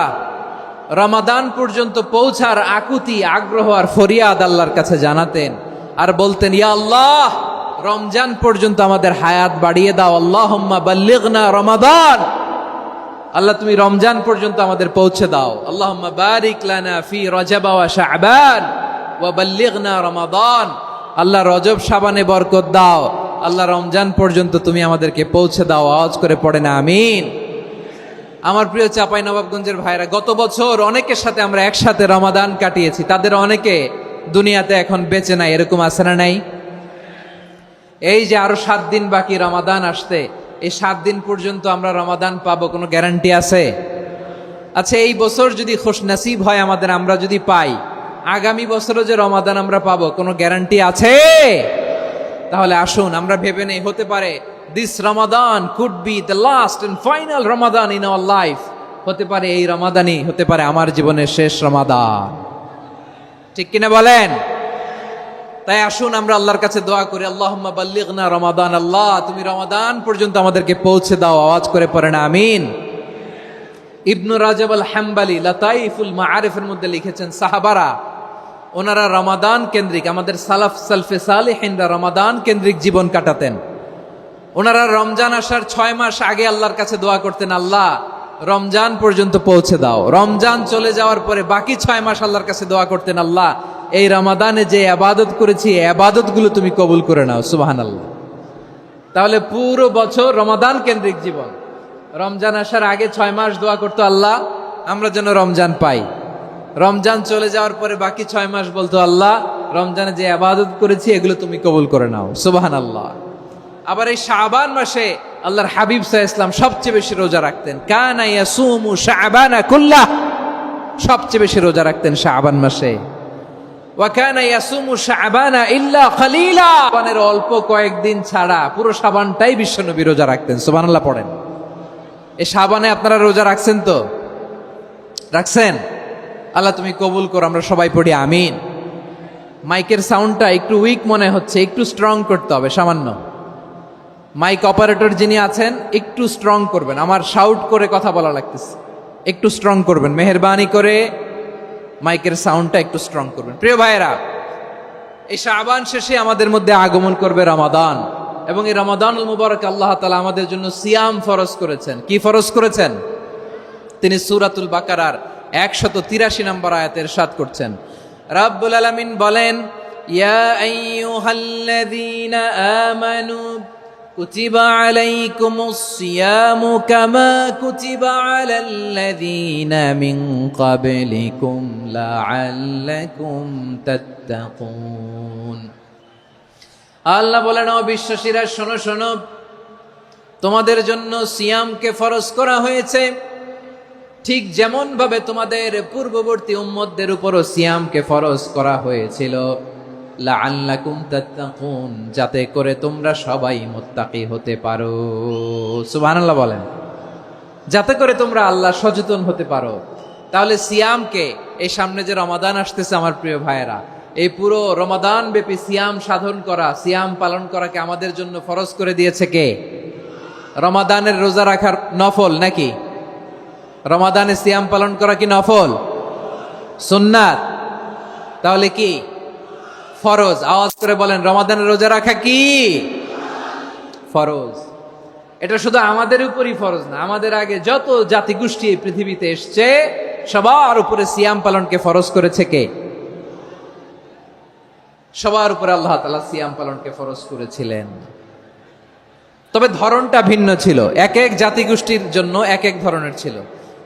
রমাদান পর্যন্ত পৌঁছার আকুতি, আগ্রহ আর ফরিয়াদ আল্লাহর কাছে জানাতেন আর বলতেন, ইয়া আল্লাহ, রমজান পর্যন্ত আমাদের হায়াত বাড়িয়ে দাও। আল্লাহুম্মা বাল্লিগনা রমাদান, আল্লাহ তুমি রমজান পর্যন্ত আমাদের পৌঁছে দাও। আল্লাহুম্মা বারিক লানা ফি রজব ওয়া শাবান ওয়া বাল্লিগনা রমাদান, আল্লাহ রজব শাবানে বরকত দাও, আল্লাহ রমজান পর্যন্ত তুমি আমাদেরকে পৌঁছে দাও। আওয়াজ করে পড়েন আমিন। আমার প্রিয় চাঁপাইনবাবগঞ্জের ভাইরা, গত বছর অনেকের সাথে আমরা একসাথে রমাদান কাটিয়েছি, তাদের অনেকে দুনিয়াতে এখন বেঁচে নাই, এরকম আছে না নাই? এই যে আরো 7 দিন বাকি রমাদান আসতে, এই 7 দিন পর্যন্ত আমরা রমাদান পাবো, কোনো গ্যারান্টি আছে? আচ্ছা, এই বছর যদি খুশনসিব হয় আমাদের, আমরা যদি পাই, আগামী বছরও যে রমাদান আমরা পাবো, কোনো গ্যারান্টি আছে? তাহলে আসুন আমরা ভেবে নেই, হতে পারে this Ramadan could be the last and final Ramadan in our life. হতে পারে এই রমাদানই হতে পারে আমার জীবনের শেষ রমাদান। ঠিক কিনা বলেন? তাই আসুন আমরা আল্লাহর কাছে দোয়া করি, আল্লাহুম্মা বাল্লিগনা রমাদান, আল্লাহ তুমি রমাদান পর্যন্ত আমাদেরকে পৌঁছে দাও। আওয়াজ করে পড়েন আমিন। ইবনু রাজব আল হাম্বালি লাতাইফুল মাআরিফের মধ্যে লিখেছেন, সাহাবারা ওনারা রমাদান কেন্দ্রিক, আমাদের সালফে সালেহিনরা রমাদান কেন্দ্রিক জীবন কাটাতেন। ওনারা রমজান আসার 6 মাস আগে আল্লাহর কাছে দোয়া করতেন, আল্লাহ রমজান পর্যন্ত পৌঁছে দাও। রমজান চলে যাওয়ার পরে বাকি 6 মাস আল্লাহর কাছে দোয়া করতেন, আল্লাহ এই রমাদানে যে ইবাদত করেছি এই ইবাদতগুলো তুমি কবুল করে নাও। সুবহানাল্লাহ। তাহলে পুরো বছর রমাদান কেন্দ্রিক জীবন। রমজান আসার আগে 6 মাস দোয়া করতো, আল্লাহ আমরা যেন রমজান পাই। রমজান চলে যাওয়ার পরে বাকি 6 মাস বলতো, আল্লাহ রমজানে যে ইবাদত করেছি এগুলো তুমি কবুল করে নাও। সুবহানাল্লাহ। আবার এই শাবান মাসে আল্লাহর হাবিব সাল্লাল্লাহু আলাইহি ওয়াসাল্লাম সবচেয়ে বেশি রোজা রাখতেন। কানা ইয়াসুমু শাবানা কুল্লাহ, সবচেয়ে বেশি রোজা রাখতেন শাবান মাসে। ওয়া কানা ইয়াসুমু শাবানা ইল্লা কলিলা, শাবানের অল্প কয়েকদিন ছাড়া পুরো শাবানটাই বিশ্বনবী রোজা রাখতেন। সুবহানাল্লাহ পড়েন। এই শাবানে আপনারা রোজা রাখছেন তো? রাখছেন? আল্লাহ তুমি কবুল করো। আমরা সবাই পড়ি আমিন। মাইকের সাউন্ডটা একটু উইক মনে হচ্ছে, একটু স্ট্রং করতে হবে সামান্য। মাইক অপারেটর যিনি আছেন একটু স্ট্রং করবেন, আমার শাউট করে কথা বলা লাগতেছে, একটু স্ট্রং করবেন মেহেরবানি করে, মাইকের সাউন্ডটা একটু স্ট্রং করবেন। প্রিয় ভাইয়েরা, এই শাবান শেষে আমাদের মধ্যে আগমন করবে রমাদান, এবং এই রমাদানুল মুবারক আল্লাহ তাআলা আমাদের জন্য সিয়াম ফরজ করেছেন। কি ফরজ করেছেন? তিনি সূরাতুল বাকারার 183 নম্বর আয়াতে ইরশাদ করছেন, রাব্বুল আলামিন বলেন, ইয়া আইয়ুহাল্লাযীনা আমানু কুতিবা আলাইকুমুস সিয়ামু কামা কুতিবা আলাল্লাযীনা মিন ক্বাবলিকুম লাআল্লাকুম তাত্তাকুন। আল্লাহ বলেন, ও বিশ্বাসীরা শোনো শোনো, তোমাদের জন্য সিয়ামকে ফরজ করা হয়েছে, ঠিক যেমন ভাবে তোমাদের পূর্ববর্তী উম্মতদের উপরও সিয়ামকে ফরজ করা হয়েছিল, লাআল্লাকুম তাত্তাকুন, যাতে করে তোমরা সবাই মুত্তাকি হতে পারো। সুবহানাল্লাহ বলেন, যাতে করে তোমরা আল্লাহ সচেতন হতে পারো। তাহলে সিয়ামকে, এই সামনে যে রমাদান আসতেছে আমার প্রিয় ভাইয়েরা, এই পুরো রমাদান ব্যাপী সিয়াম সাধন করা, সিয়াম পালন করাকে আমাদের জন্য ফরজ করে দিয়েছে কে? রমাদানের রোজা রাখার নফল নাকি? রমাদানে সিয়াম পালন করা কি নফল? সুন্নাত। তাহলে কি ফরজ? আওয়াজ করে বলেন, রমাদানের রোজা রাখা কি ফরজ? এটা শুধু আমাদের উপরই ফরজ না, আমাদের আগে যত জাতিগোষ্ঠী এই পৃথিবীতে এসছে সবার উপরে সিয়াম পালনকে ফরজ করেছে কে? সবার উপরে আল্লাহ তাআলা সিয়াম পালনকে ফরজ করেছিলেন। তবে ধরনটা ভিন্ন ছিল, এক এক জাতিগোষ্ঠীর জন্য এক এক ধরনের ছিল।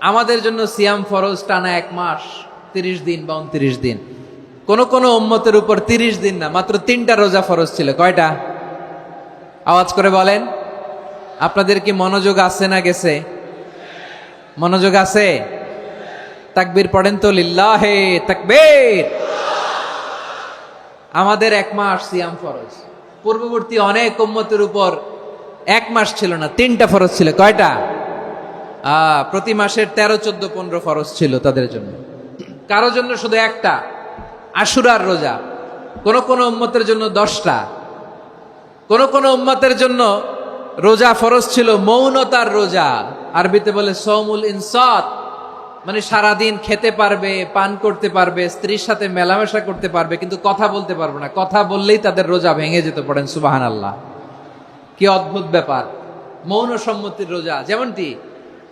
আমাদের জন্য সিয়াম ফরজ টানা 1 মাস 30 দিন বা 29 দিন। কোন কোন উম্মতের উপর 30 দিন না, মাত্র 3টা রোজা ফরজ ছিল। কয়টা? আওয়াজ করে বলেন। আপনাদের কি মনোযোগ আছে না গেছে? মনোযোগ আছে? তাকবীর পড়েন তো, লিল্লাহে তাকবীর। আমাদের 1 মাস সিয়াম ফরজ। পূর্ববর্তী অনেক উম্মতের উপর 1 মাস ছিল না, 3টা ফরজ ছিল। কয়টা? প্রতি মাসের 13, 14, 15 ফরজ ছিল তাদের জন্য। কারো জন্য শুধু একটা, আশুরার রোজা। কোন কোন উম্মতের জন্য 10টা। কোন কোন উম্মতের জন্য রোজা ফরজ ছিল মৌনতার রোজা, আরবিতে বলে সৌমুল ইনসাত, মানে সারাদিন খেতে পারবে, পান করতে পারবে, স্ত্রীর সাথে মেলামেশা করতে পারবে, কিন্তু কথা বলতে পারবে না। কথা বললেই তাদের রোজা ভেঙে যেত। পড়েন সুবহানাল্লাহ। কি অদ্ভুত ব্যাপার! মৌন সম্মতির রোজা। যেমনটি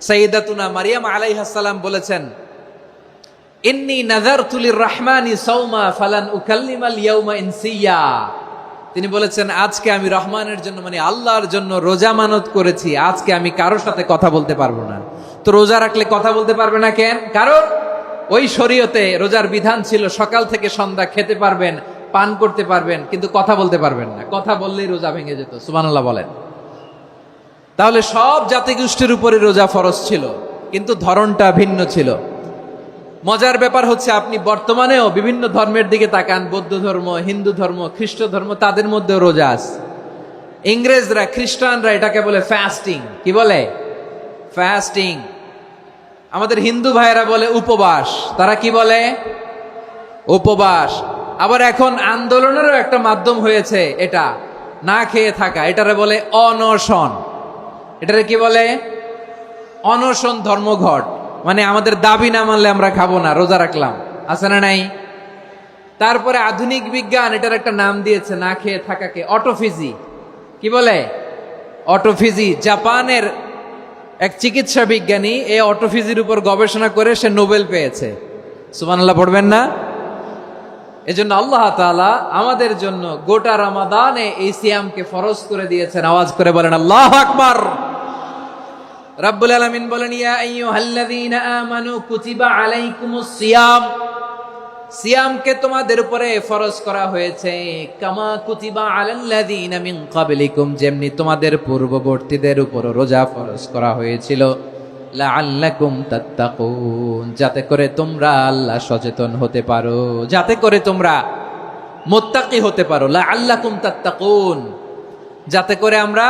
সাইয়্যিদাতুনা মারিয়াম আলাইহিস সালাম বলেছেন, ইন্নী নাযারতু লির-রাহমানি সাওমা ফালান উকাল্লিমাল ইয়াওমা ইনসিয়া। তিনি বলেছেন, আজকে আমি রহমানের জন্য, মানে আল্লাহর জন্য রোজা মানত করেছি, আজকে আমি কারোর সাথে কথা বলতে পারবো না। তো রোজা রাখলে কথা বলতে পারবে না কেন? কারণ ওই শরীয়তে রোজার বিধান ছিল সকাল থেকে সন্ধ্যা খেতে পারবেন, পান করতে পারবেন, কিন্তু কথা বলতে পারবেন না। কথা বললেই রোজা ভেঙে যেত। সুবহানাল্লাহ বলেন। তাহলে সব জাতিগোষ্ঠীর উপরে রোজা ফরজ ছিল, কিন্তু ধরনটা ভিন্ন ছিল। মজার ব্যাপার হচ্ছে, আপনি বর্তমানেও বিভিন্ন ধর্মের দিকে তাকান, বৌদ্ধ ধর্ম, হিন্দু ধর্ম, খ্রিস্ট ধর্ম, তাদের মধ্যেও রোজা আছে। ইংরেজরা, খ্রিস্টানরা এটাকে বলে ফাস্টিং। কি বলে? ফাস্টিং। আমাদের হিন্দু ভাইয়েরা বলে উপবাস। তারা কি বলে? উপবাস। আবার এখন আন্দোলনেরও একটা মাধ্যম হয়েছে এটা, না খেয়ে থাকা। এটারে বলে অনশন। এটারে কি বলে? অনশন ধর্মঘট। মানে আমাদের দাবি না মানলে আমরা খাবো না, রোজা রাখলাম। আছে না নাই? তারপরে আধুনিক বিজ্ঞান এটার একটা নাম দিয়েছে না খেয়ে থাকাকে, অটোফিজি। কি বলে? অটোফিজি। জাপানের এক চিকিৎসা বিজ্ঞানী এই অটোফিজির উপর গবেষণা করে সে নোবেল পেয়েছে। সুবহানাল্লাহ পড়বেন না? এজন্য আল্লাহ তাআলা আমাদের জন্য গোটা রমাদানে এই সিয়ামকে ফরজ করে দিয়েছেন। আওয়াজ করে বলেন আল্লাহু আকবার। রাব্বুল আলামিন বলেন, ইয়া আইয়ুহাল্লাযীনা আমানু কুতিবা আলাইকুমুস সিয়াম। সিয়ামকে তোমাদের উপরে ফরজ করা হয়েছে, কামা কুতিবা আলাল্লাযীনা মিন ক্বাবলিকুম, যেমনি তোমাদের পূর্ববর্তীদের উপর রোজা ফরজ করা হয়েছিল, লাআল্লাকুম তাত্তাকুন, যাতে করে তোমরা আল্লাহ সচেতন হতে পারো, যাতে করে তোমরা মুত্তাকি হতে পারো। লাআল্লাকুম তাত্তাকুন, যাতে করে আমরা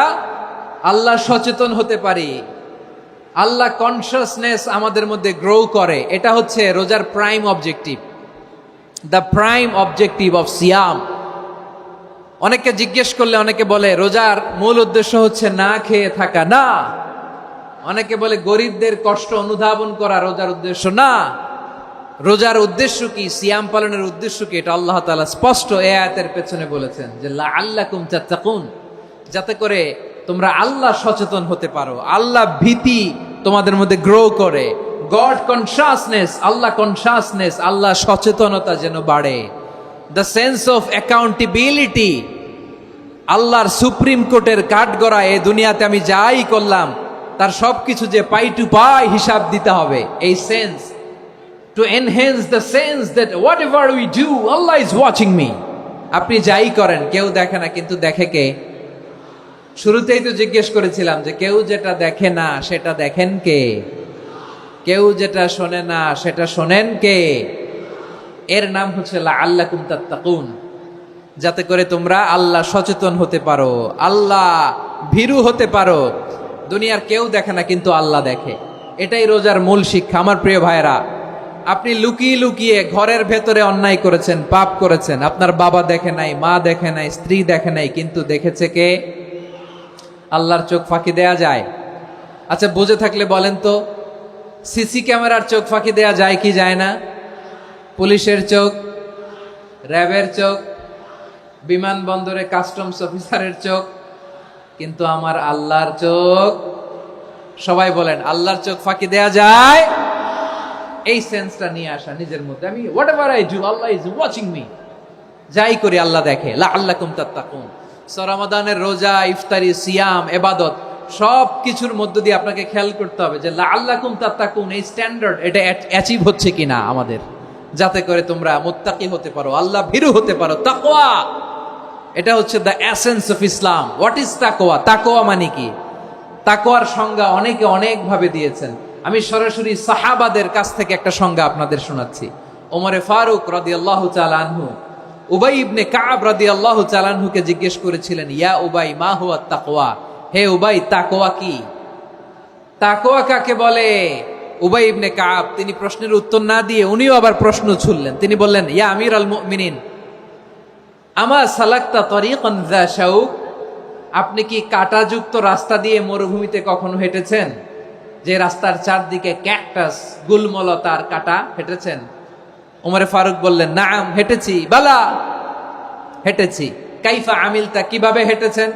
আল্লাহ সচেতন হতে পারি, আল্লাহ কনসিয়াসনেস আমাদের মধ্যে গ্রো করে। এটা হচ্ছে রোজার prime objective, the prime objective of সিয়াম। অনেকে জিজ্ঞেস করলে অনেকে বলে রোজার মূল উদ্দেশ্য হচ্ছে না খেয়ে থাকা। না। অনেকে বলে গরিবদের কষ্ট অনুধাবন করা রোজার উদ্দেশ্য। না। রোজার উদ্দেশ্য কি, সিয়াম পালনের উদ্দেশ্য কি, এটা আল্লাহ তাআলা স্পষ্ট এই আয়াতের পেছনে বলেছেন যে লাআল্লাকুম তাত্তাকুন, যাতে করে তোমরা আল্লাহ সচেতন হতে পারো, আল্লাহ ভীতি তোমাদের মধ্যে গ্রো করে, গড কনসিয়াসনেস, আল্লাহ কনসিয়াসনেস, আল্লাহ সচেতনতা যেন বাড়ে, দ্য সেন্স অফ অ্যাকাউন্টেবিলিটি। আল্লাহর সুপ্রিম কোর্টের কাঠগড়া এই দুনিয়াতে আমি যাই করলাম তার সবকিছু যে পাই টু পাই হিসাব দিতে হবে, এই sense, to enhance the sense that what ever we do Allah is watching me. আপনি যাই করেন কেউ দেখে না, কিন্তু দেখে কে? শুরুতেই তো জিজ্ঞেস করেছিলাম যে কেউ যেটা দেখে না সেটা দেখেন কে? কেউ যেটা শোনে না সেটা শোনেন কে? এর নাম হচ্ছে লাআল্লাকুম তাত্তাকুন, যাতে করে তোমরা আল্লাহ সচেতন হতে পারো, আল্লাহ ভীরু হতে পারো। দুনিয়ার কেউ দেখে না, কিন্তু আল্লাহ দেখে। এটাই রোজার মূল শিক্ষা। আমার প্রিয় ভাইরা, আপনি লুকিয়ে লুকিয়ে ঘরের ভেতরে অন্যায় করেছেন, পাপ করেছেন, আপনার বাবা দেখে নাই, মা দেখে নাই, স্ত্রী দেখে নাই, কিন্তু দেখেছে কে? আল্লাহর চোখ ফাঁকি দেয়া যায়? আচ্ছা, বুঝে থাকলে বলেন তো, সিসি ক্যামেরার চোখ ফাঁকি দেয়া যায় কি যায় না? পুলিশের চোখ, র্যাবের চোখ, বিমানবন্দরে কাস্টমস অফিসারের চোখ, কিন্তু আমার আল্লাহর চোখ? সবাই বলেন, আল্লাহর চোখ ফাঁকি দেয়া যায়? এই সেন্সটা নিয়ে আসা নিজের মধ্যে, আমি what ever I do Allah is watching me, যাই করি আল্লাহ দেখে। লাআল্লাকুম তাত্তাকুন, সো রমাদানের রোজা, ইফতারি, সিয়াম, ইবাদত সব কিছুর মধ্য দিয়ে আপনাকে খেয়াল করতে হবে যে লাআল্লাকুম তাত্তাকুন, এই স্ট্যান্ডার্ড এটা অ্যাচিভ হচ্ছে কিনা আমাদের, যাতে করে তোমরা মুত্তাকি হতে পারো, আল্লাহ ভীরু হতে পারো। তাকওয়া, এটা হচ্ছে the essence of Islam. What is তাকওয়া? তাকওয়া মানে কি? তাকওয়ার সংজ্ঞা অনেকে অনেক ভাবে দিয়েছেন। আমি সরাসরি সাহাবাদের কাছ থেকে একটা সংজ্ঞা আপনাদের শোনাচ্ছি। ওমরে ফারুক রাদিয়াল্লাহু তাআলা আনহু উবাই ইবনে কাব রাদিয়াল্লাহু তাআলা আনহুকে জিজ্ঞেস করেছিলেন, ইয়া উবাই মা হুয়া তাকওয়া, হে উবাই তাকওয়া কি? তাকওয়া কাকে বলে? উবাই ইবনে কাব তিনি প্রশ্নের উত্তর না দিয়ে উনিও আবার প্রশ্ন ছুড়লেন। তিনি বললেন, ইয়া আমিরাল মুমিনিন, আমা সালাকতা তরিকান যা শাউক, আপনি কি কাঁটাযুক্ত রাস্তা দিয়ে মরুভূমিতে কখনো হেঁটেছেন? যে রাস্তার চারদিকে ক্যাকটাস, গুলমলতার কাঁটা, হেঁটেছেন? ওমরে ফারুক বললেন, নাম, হেঁটেছি। বালা, হেঁটেছি। কাইফা আমিলতা, কিভাবে হেঁটেছেন?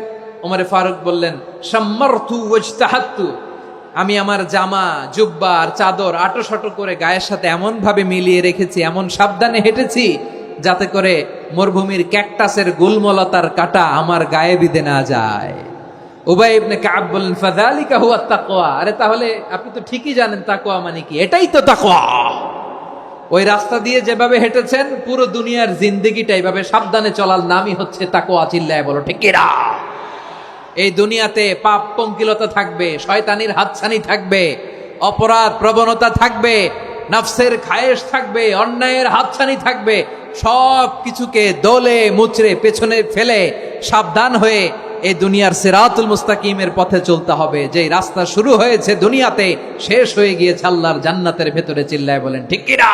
ওমরে ফারুক বললেন, শাম্মারতু ওয়াজতাহাতু, আমি আমার জামা, জুব্বা আর চাদর আটোসাটো করে গায়ের সাথে এমন ভাবে মিলিয়ে রেখেছি, এমন সাবধানে হেঁটেছি যাতে করে মরুভূমির ক্যাকটাসের গুলমলতার কাঁটা আমার গায়ে বিঁধে না যায়। উবাই ইবনে কাব বললেন, ফাযালিকা হুয়া তাকওয়া, আরে তাহলে আপনি তো ঠিকই জানেন তাকওয়া মানে কি, এটাই তো তাকওয়া। ওই রাস্তা দিয়ে যেভাবে হেঁটেছেন, পুরো দুনিয়ার জিন্দেগিটা এইভাবে সাবধানে চলার নামই হচ্ছে তাকওয়া। চিল্লায় বলো ঠিক কিনা? এই দুনিয়াতে পাপ পঙ্কিলতা থাকবে, শয়তানির হাতছানি থাকবে, অপরাধ প্রবণতা থাকবে, নফসের খায়েশ থাকবে, অন্যায়ের হাতছানি থাকবে। সব কিছুকে দোলে মুচড়ে পেছনে ফেলে সাবধান হয়ে এই দুনিয়ার সিরাতুল মুস্তাকিমের পথে চলতে হবে। যেই রাস্তা শুরু হয়েছে দুনিয়াতে, শেষ হয়ে গিয়েছে আল্লাহর জান্নাতের ভেতরে। চিল্লায় বলেন ঠিক কিনা?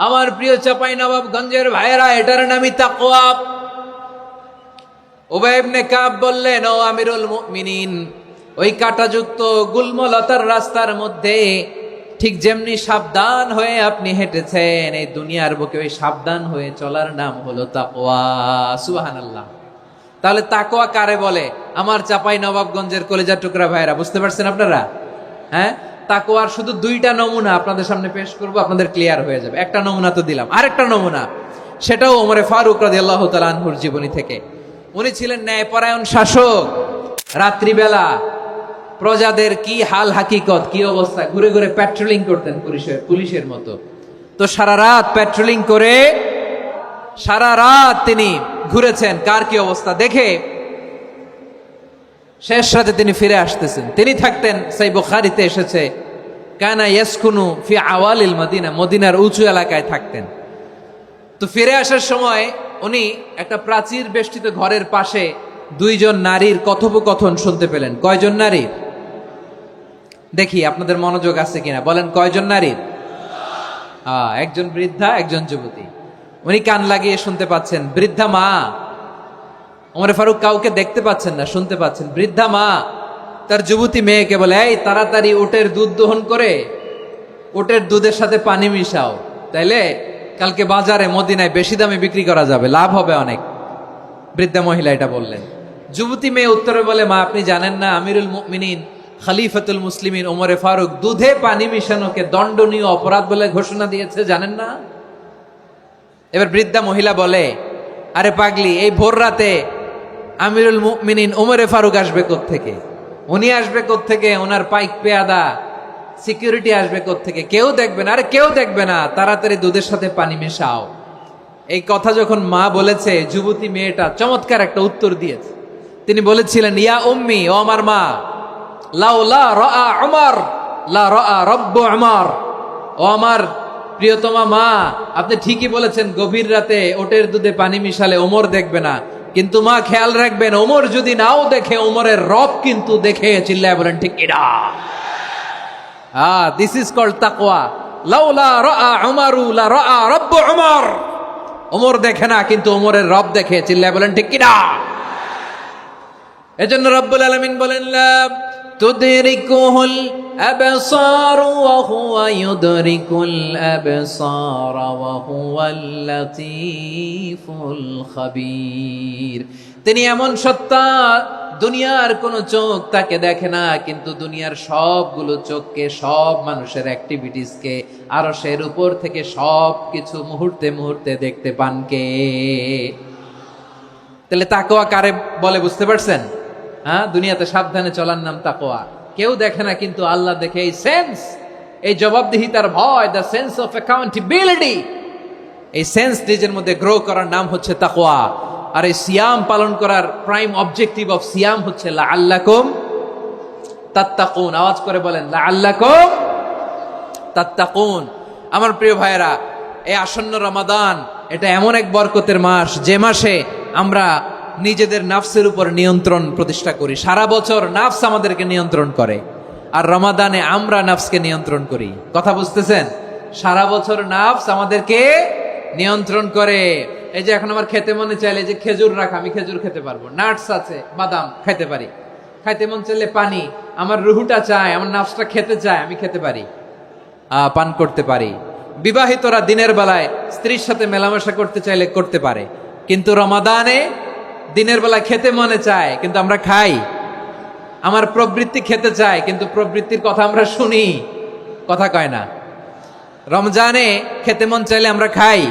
আমার প্রিয় চাঁপাইনবাবগঞ্জের ভাইয়েরা, এটার নামই তাকওয়া। উবাই ইবনে কাব বললেন, ও আমিরুল মুমিনিন, ওই কাঁটাযুক্ত গুলমলতার রাস্তার মধ্যে ঠিক যেমনি সাবধান হয়ে আপনি হেঁটেছেন, এই দুনিয়ার বুকে ওই সাবধান হয়ে চলার নাম হলো তাকওয়া। সুবহানাল্লাহ। তাহলে তাকওয়া কারে বলে? আমার চাঁপাইনবাবগঞ্জের কলেজার টুকরা ভাইয়েরা, বুঝতে পারছেন আপনারা? হ্যাঁ, তাকওয়ার শুধু দুইটা নমুনা আপনাদের সামনে পেশ করব, আপনাদের ক্লিয়ার হয়ে যাবে। একটা নমুনা তো দিলাম, আরেকটা নমুনা, সেটাও ওমরে ফারুক রাদিয়াল্লাহু তাআলা আনহুর জীবনী থেকে। উনি ছিলেন ন্যায়পরায়ণ শাসক। রাত্রিবেলা প্রজাদের কি হাল হাকিকত, কি অবস্থা, ঘুরে ঘুরে প্যাট্রোলিং করতেন পুলিশের মতো। তো সারা রাত প্যাট্রোলিং করে সারা রাত তিনি ঘুরেছেন কার কি অবস্থা দেখে। শেষ রাতে তিনি ফিরে আসতেছেন। তিনি থাকতেন, সেই বুখারীতে এসেছে, কানা ইয়াসকুনু ফি আওয়ালিল মদিনা, মদিনার উঁচু এলাকায় থাকতেন। তো ফিরে আসার সময় উনি একটা প্রাচীর বেষ্টিত ঘরের পাশে দুইজন নারীর কথোপকথন শুনতে পেলেন। কয়জন নারীর? দেখি আপনাদের মনোযোগ আছে কিনা, বলেন কয়জন নারীর? একজন বৃদ্ধা, একজন যুবতী। উনি কান লাগিয়ে শুনতে পাচ্ছেন। বৃদ্ধা মা, ওমরে ফারুক কাউকে দেখতে পাচ্ছেন না, শুনতে পাচ্ছেন। বৃদ্ধা মা তার যুবতী মেয়েকে বলে, এই তাড়াতাড়ি উটের দুধ দহন করে উটের দুধের সাথে পানি মিশাও, তাইলে কালকে বাজারে মদিনায় বেশি দামে বিক্রি করা যাবে, লাভ হবে অনেক। বৃদ্ধা মহিলা এটা বললেন। যুবতী মেয়ে উত্তরে বলে, মা আপনি জানেন না আমিরুল মুমিনিন খলিফাতুল মুসলিমিন ওমরে ফারুক দুধে পানি মিশানোকে দণ্ডনীয় অপরাধ বলে ঘোষণা দিয়েছে, জানেন না? এবার বৃদ্ধা মহিলা বলে, আরে পাগলি, এই ভোর রাতে আমিরুল মুমিনিন ওমরে ফারুক আসবে কোত্থেকে? উনি আসবে কোত্থেকে? ওনার পাইক পেয়াদা সিকিউরিটি আসবে কোত্থেকে? কেউ দেখবে না। আরে কেউ দেখবে না, তাড়াতাড়ি দুধের সাথে পানি মেশাও। এই কথা যখন মা বলেছে, যুবতী মেয়েটা চমৎকার একটা উত্তর দিয়েছে। তিনি বলেছিলেন, ইয়া উম্মি, ও আমার মা, লাউলা রাআ উমর লা রাআ রব্বু উমর, ও আমার প্রিয়তমা মা, আপনি ঠিকই বলেছেন, গভীর রাতে ওটের দুধে পানি মিশালে ওমর দেখবে না, কিন্তু মা খেয়াল রাখবেন, ওমর যদি নাও দেখে, ওমরের রব কিন্তু দেখে। চিল্লায় বলেন ঠিক কিনা? দিস ইজ কল্ড তাকওয়া। লাউলা রাআ উমরু লা রাআ রব্বু উমর, ওমর দেখে না কিন্তু ওমরের রব দেখে। চিল্লায় বলেন ঠিক কিনা? এজন্য রব্বুল আলামিন বলেন, লা তুদরিকুহুল আবসার ওয়া হুয়া ইউদরিকুল আবসার ওয়া হুয়াল লাতীফুল খাবীর। তিনি এমন সত্তা, দুনিয়ার কোন চোখ তাকে দেখে না, কিন্তু দুনিয়ার সবগুলো চোখকে, সব মানুষের অ্যাক্টিভিটিসকে আরশের উপর থেকে সব কিছু মুহূর্তে মুহূর্তে দেখতে পান কে? তাহলে তাকওয়া কারে বলে বুঝতে পারছেন? হ্যাঁ, দুনিয়াতে সাবধানে চলার নাম তাকওয়া। কেউ দেখে না, কিন্তু আল্লাহ দেখে। এই সেন্স, এই জবাবদিহিতার ভয়, দ্য সেন্স অফ অ্যাকাউন্টেবিলিটি, এই সেন্স নিজের মধ্যে গ্রো করার নাম হচ্ছে তাকওয়া। আর এই সিয়াম পালন করার প্রাইম অবজেক্টিভ অফ সিয়াম হচ্ছে লাআল্লাকুম তাত্তাকুন। আওয়াজ করে বলেন, লাআল্লাকুম তাত্তাকুন। আমার প্রিয় ভাইয়েরা, এই আসন্ন রমাদান এটা এমন এক বরকতের মাস, যে মাসে আমরা নিজেদের নাফসের উপর নিয়ন্ত্রণ প্রতিষ্ঠা করি। সারা বছর নাফস আমাদেরকে নিয়ন্ত্রণ করে, আর রমাদানে আমরা নাফসকে নিয়ন্ত্রণ করি। কথা বুঝতেছেন? সারা বছর নাফস আমাদেরকে নিয়ন্ত্রণ করে। এই যে এখন আমার খেতে মনে চাইলে যে খেজুর রাখা, আমি খেজুর খেতে পারবো, নাটস আছে, বাদাম খেতে পারি। খাইতে মন চাইলে পানি, আমার রুহুটা চায়, আমার নাফসটা খেতে চায়, আমি খেতে পারি, পান করতে পারি। বিবাহিতরা দিনের বেলায় স্ত্রীর সাথে মেলামেশা করতে চাইলে করতে পারে, কিন্তু রমাদানে দিনের বেলায় খেতে মনে চায়, কিন্তু আমরা খাই। আমার প্রবৃত্তি খেতে চায়, কিন্তু প্রবৃত্তির কথা আমরা শুনি, কথা কয় না। রমজানে খেতে মন চাইলে আমরা খাই,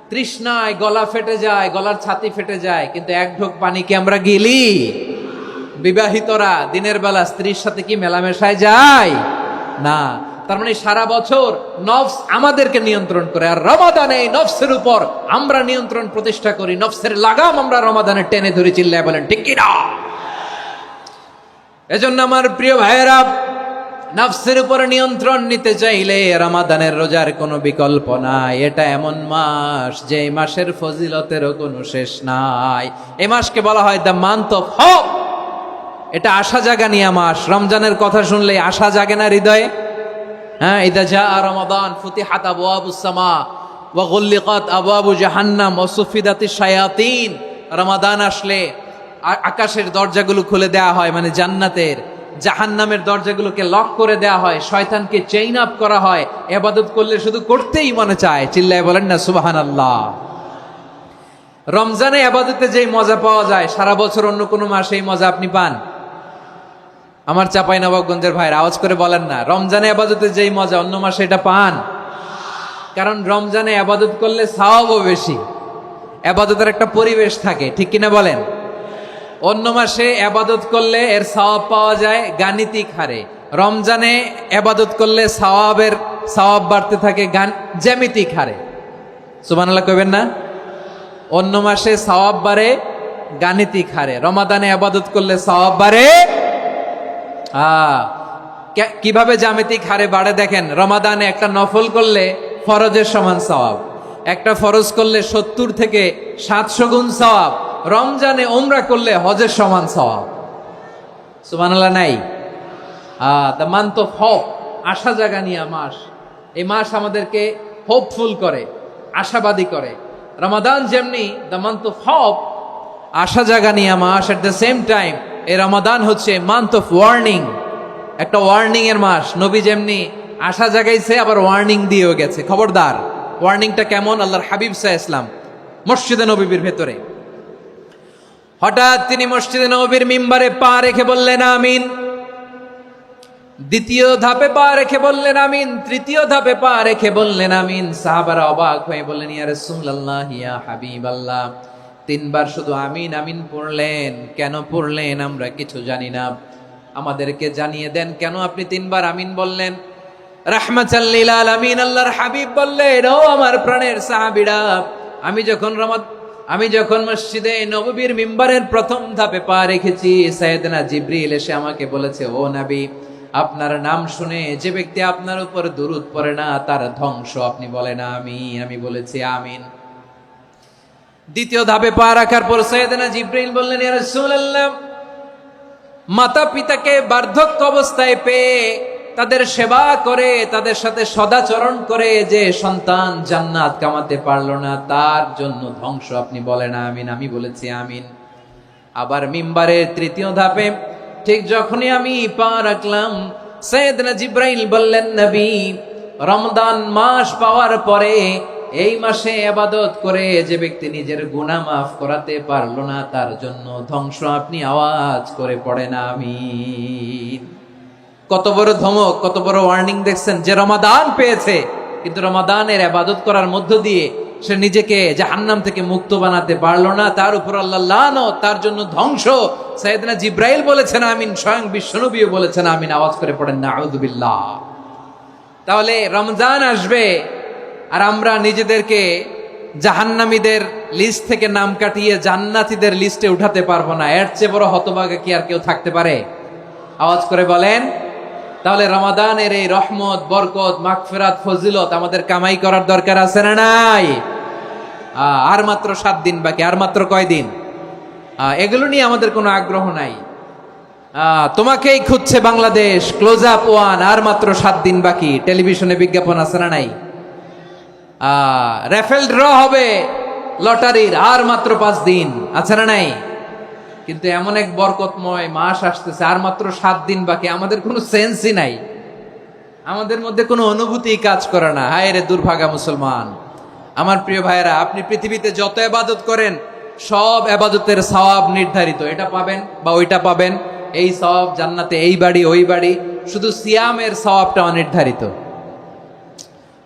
তৃষ্ণায় গলা ফেটে যায়, গলার ছাতি ফেটে যায়, কিন্তু এক ঢোক পানি কি আমরা গিলি? বিবাহিতরা দিনের বেলা স্ত্রীর সাথে কি মেলামেশায় যায় না। তার মানে সারা বছর নফস আমাদেরকে নিয়ন্ত্রণ করে, আর রমাদানে নফসের উপর আমরা নিয়ন্ত্রণ প্রতিষ্ঠা করি। নফসের লাগাম আমরা রমাদানে টেনে ধরে, চিল্লায় বলেন ঠিক কি না? এজন্য আমার প্রিয় ভাইয়েরা, নফসের উপর নিয়ন্ত্রণ নিতে চাইলে রমাদানের রোজার কোনো বিকল্প নাই। এটা এমন মাস যে মাসের ফজিলতেরও কোনো শেষ নাই। এই মাসকে বলা হয় দ্য মান্থ অফ হোপ। এটা আশা জাগানিয়া মাস। রমজানের কথা শুনলে আশা জাগে না হৃদয়ে? হ্যাঁ, ইদা জাআ রমাদান ফুতিহাত আবওয়াবুস সামা ওয়া গুল্লিকাত আবওয়াবু জাহান্নাম ওয়া সুফিদাতিশ শায়াতিন। রমাদান আসলে আকাশের দরজাগুলো খুলে দেয়া হয়, মানে জান্নাতের। জাহান্নামের দরজাগুলোকে লক করে দেয়া হয়, শয়তানকে চেইন আপ করা হয়। ইবাদত করলে শুধু করতেই মনে চায়, চিল্লায় বলেন না সুবহানাল্লাহ। রমজানে ইবাদতে যেই মজা পাওয়া যায়, সারা বছর অন্য কোনো মাসে এই মজা আপনি পান? আমার চাঁপাইনবাবগঞ্জের ভাইরা আওয়াজ করে বলেন না, রমজানে ইবাদতে যেই মজা অন্য মাসে এটা পান? কারণ রমজানে ইবাদত করলে সওয়াবও বেশি, ইবাদতের একটা পরিবেশ থাকে, ঠিক কিনা বলেন? অন্য মাসে ইবাদত করলে এর সওয়াব পাওয়া যায় গাণিতিক হারে, রমজানে ইবাদত করলে সওয়াব বাড়তে থাকে জ্যামিতিক হারে। সুবহানাল্লাহ কইবেন না? অন্য মাসে সওয়াব বাড়ে গাণিতিক হারে, রমাদানে ইবাদত করলে সওয়াব বাড়ে কিভাবে জ্যামিতিক হারে বাড়ে দেখেন। রমাদানে একটা নফল করলে ফরজের সমান সওয়াব, একটা ফরজ করলে 70 থেকে 700 গুণ সওয়াব। রমজানে উমরা করলে হজের সমান সওয়াব। সুবহানাল্লাহ নাই? দ্য মান্থ অফ হোপ, আশা জাগানিয়া মাস। এই মাস আমাদেরকে হোপফুল করে, আশাবাদী করে। রমাদান যেমনি দ্য মান্থ অফ হোপ, আশা জাগানিয়া মাস, এট দ্য সেম টাইম এই রমাদান হচ্ছে মান্থ অফ ওয়ার্নিং, একটা ওয়ার্নিং এর মাস। নবী যেমনি আশা জাগাইছে, আবার ওয়ার্নিং দিয়েও গেছে, খবরদার। ওয়ার্নিংটা কেমন? আল্লাহর হাবিব সাল্লাল্লাহু আলাইহি ওয়াসাল্লাম মসজিদে নববীর ভেতরে, হঠাৎ তিনি মসজিদে নববীর মিম্বারে পা রেখে বললেন আমিন। দ্বিতীয় ধাপে পা রেখে বললেন আমিন, তৃতীয় ধাপে পা রেখে বললেন আমিন। সাহাবারা অবাক হয়ে বললেন, ইয়া রাসূলুল্লাহ, ইয়া হাবিবাল্লাহ, 3 বার শুধু আমিন আমিন পড়লেন, কেন পড়লেন আমরা কিছু জানি না, আমাদেরকে জানিয়ে দেন কেন আপনি 3 বার আমিন বললেন। রাহমাতাল লিল আলামিন আল্লাহর হাবিব বললেন, ও আমার প্রাণের সাহাবীরা, আমি যখন মসজিদে নববীর মিম্বারের প্রথম ধাপে পা রেখেছি, সাইয়েদনা জিবরিল এসে আমাকে বলেছে, ও নবী, আপনার নাম শুনে যে ব্যক্তি আপনার উপর দুরূদ পড়ে না তার ধ্বংস। আপনি বলেন আমিন। আমি বলেছি আমিন। দ্বিতীয় ধাপে পা রাখার পর সাইয়েদনা জিবরিল বললেন, ইয়া রাসূলুল্লাহ, মাতা পিতাকে বার্ধক্য অবস্থায় পেয়ে তাদের সেবা করে, তাদের সাথে সদাচরণ করে যে সন্তান জান্নাত কামাতে পারলো না, তার জন্য ধ্বংস। আপনি বলেন আমিন। আমি বলেছি আমিন। আবার মিম্বারের তৃতীয় ধাপে ঠিক যখনই আমি পা রাখলাম, সাইয়েদনা জিবরাইল বললেন, নবী, রমজান মাস পাওয়ার পরে এই মাসে ইবাদত করে যে ব্যক্তি নিজের গুনাহ মাফ করাতে পারলো না, তার জন্য ধ্বংস। আপনি আওয়াজ করে পড়েন আমিন। কত বড় ধমক, কত বড় ওয়ার্নিং দেখছেন, যে রমাদান পেয়েছে কিন্তু রমাদানের ইবাদত করার মধ্য দিয়ে সে নিজেকে জাহান্নাম থেকে মুক্ত বানাতে পারলো না, তার উপর আল্লাহ লানত, তার জন্য ধ্বংস। সাইয়েদনা জিব্রাইল বলেছেন আমিন, স্বয়ং বিশ্বনবীও বলেছেন আমিন। আওয়াজ করে পড়েন নাউযু বিল্লাহ। তাহলে রমজান আসবে আর আমরা নিজেদেরকে জাহান্নামীদের লিস্ট থেকে নাম কাটিয়ে জান্নাতীদের লিস্টে উঠাতে পারবো না। এর চেয়ে বড় হতভাগা কি আর কেউ থাকতে পারে? আওয়াজ করে বলেন। তাহলে রমাদানের এই রহমত, বরকত, মাগফিরাত, ফজিলত আমাদের কামাই করার দরকার আছে না নাই? আর মাত্র 7 দিন বাকি। আর মাত্র কয় দিন? এগুলো নিয়ে আমাদের কোনো আগ্রহ নাই। তোমাকেই খুঁজছে বাংলাদেশ, ক্লোজ আপ ওয়ান, আর মাত্র 7 দিন বাকি। টেলিভিশনে বিজ্ঞাপন আছে না নাই? রেফেল ড্র হবে লটারির, আর মাত্র 5 দিন, আছে না নাই? কিন্তু এমন এক বরকতময় মাস আসতেছে, আর মাত্র 7 দিন বাকি। আমাদের কোনো সেন্সই নাই, আমাদের মধ্যে কোনো অনুভূতি কাজ করে না। হায় রে দুর্ভাগা মুসলমান। আমার প্রিয় ভাইয়েরা, আপনি পৃথিবীতে যত ইবাদত করেন সব ইবাদতের সওয়াব নির্ধারিত। এটা পাবেন বা ওইটা পাবেন, এই সওয়াব জান্নাতে, এই বাড়ি ওই বাড়ি। শুধু সিয়ামের সওয়াবটা অনির্ধারিত।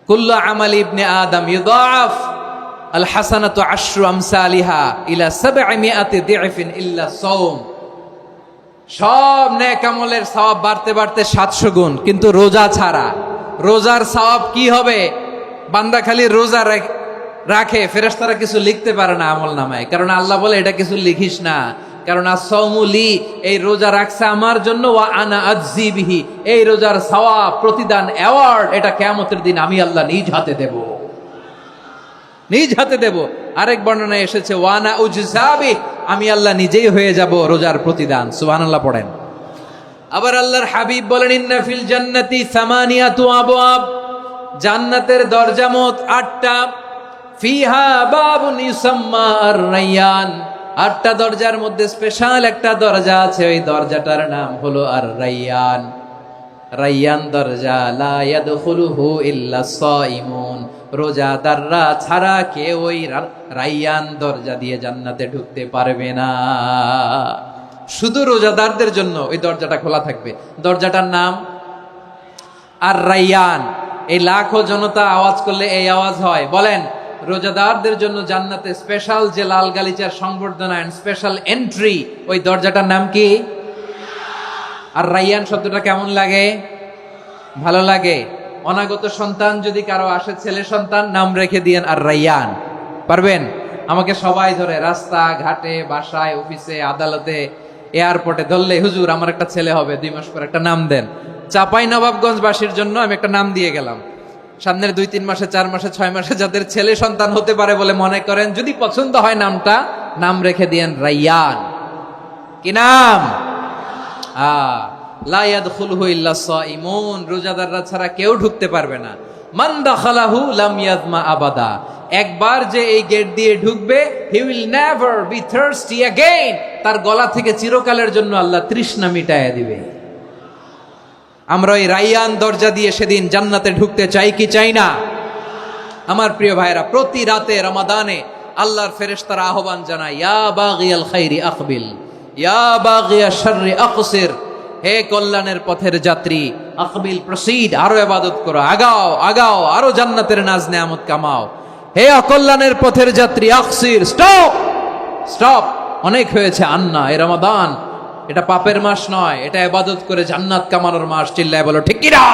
কুল্লু আমালি ইবনে আদম ইউদাফ আল হাসানাতু আশরু আমসালিহা ইলা 700 দি'ফিন ইল্লা সাওম। সব নেক আমলের সওয়াব বাড়তে বাড়তে 700 গুণ, কিন্তু রোজা ছাড়া। রোজার সওয়াব কি হবে? বান্দা খালি রোজা রাখে, ফেরেশতারা কিছু লিখতে পারে না আমল নামায়, কারণ আল্লাহ বলে এটা কিছু লিখিস না, কারণ as-সাওমু লি, এই রোজা রাখছে আমার জন্য, ওয়া আনা আজজি বিহি, এই রোজার সওয়াব, প্রতিদান, অ্যাওয়ার্ড এটা কিয়ামতের দিন আমি আল্লাহ নিজ হাতে দেব, নিজ হাতে দেব। আরেক বর্ণনায় এসেছে ওয়ানা উজজাবি, আমি আল্লাহ নিজেই হয়ে যাব রোজার প্রতিদান। সুবহানাল্লাহ পড়েন। আবার আল্লাহর হাবিব বলেন ইন্না ফিল জান্নাতি সামানিয়াতু আবওয়াব, জান্নাতের দরজা মোট 8টা। ফিহা বাবুন ইউসাম্মা আর-রায়্যান, 8টা দরজার মধ্যে স্পেশাল একটা দরজা আছে, ওই দরজাটার নাম হলো আর-রায়্যান। রায়্যান দরজা, লা ইয়াদখুলুহু ইল্লা সাইমুন, রোজাদাররা ছাড়া কেউ ওই রায়্যান দরজা দিয়ে জান্নাতে ঢুকতে পারবে না। শুধু রোজাদারদের জন্য ওই দরজাটা খোলা থাকবে। দরজাটার নাম আর-রায়্যান। এই লাখো জনতা আওয়াজ করলে এই আওয়াজ হয়। বলেন, রোজাদারদের জন্য জান্নাতে স্পেশাল যে লাল গালিচার সংবর্ধনা এন্ড স্পেশাল এন্ট্রি, ওই দরজাটার নাম কি? আর রায়্যান শব্দটা কেমন লাগে? ভালো লাগে। অনাগত সন্তান যদি কারো আসে, ছেলে সন্তান, নাম রেখে দিয়েন আর রায়্যান। পারবেন? আমাকে সবাই ধরে রাস্তা ঘাটে, বাসায়, অফিসে, আদালতে, এয়ারপোর্টে ধরলে, হুজুর আমার একটা ছেলে হবে 2 মাস পর, একটা নাম দেন। চাপাই নবাবগঞ্জবাসীর জন্য আমি একটা নাম দিয়ে গেলাম। সামনের 2-3 মাসে, 4 মাসে, 6 মাসে যাদের ছেলে সন্তান হতে পারে বলে মনে করেন, যদি পছন্দ হয় নামটা, নাম রেখে দিয়েন রায়্যান। কি নাম? লা ইয়াদখুলুহু ইল্লা সাইমুন, রোজাদাররা ছাড়া কেউ ঢুকতে পারবে না। মান দাখালাহু লাম ইয়াজমা আবাদা, একবার যে এই গেট দিয়ে ঢুকবে, he will never be thirsty again, তার গলা থেকে চিরকালের জন্য আল্লাহ তৃষ্ণা মিটায়া দিবে। আমরা এই রায়্যান দরজা দিয়ে সেদিন জান্নাতে ঢুকতে চাই কি চাই না? আমার প্রিয় ভাইরা, প্রতি রাতে রমাদানে আল্লাহর ফেরেশতারা আহ্বান জানায়, ইয়া বাগিয়াল খাইরি আকবিল, ইয়া বাগিয়াশ শাররি আকসির, হে কল্যাণের পথের যাত্রী, আকবিল, প্রসিড, আরো ইবাদত করো, আগাও আগাও, আরো জান্নাতের নাজ নেয়ামত কামাও। হে অকল্যাণের পথের যাত্রী, আকসির, স্টপ স্টপ, অনেক হয়েছে। আন্না, এ রমাদান এটা পাপের মাস নয়, এটা ইবাদত করে জান্নাত কামানোর মাস। চিল্লায় বলো ঠিক কি না?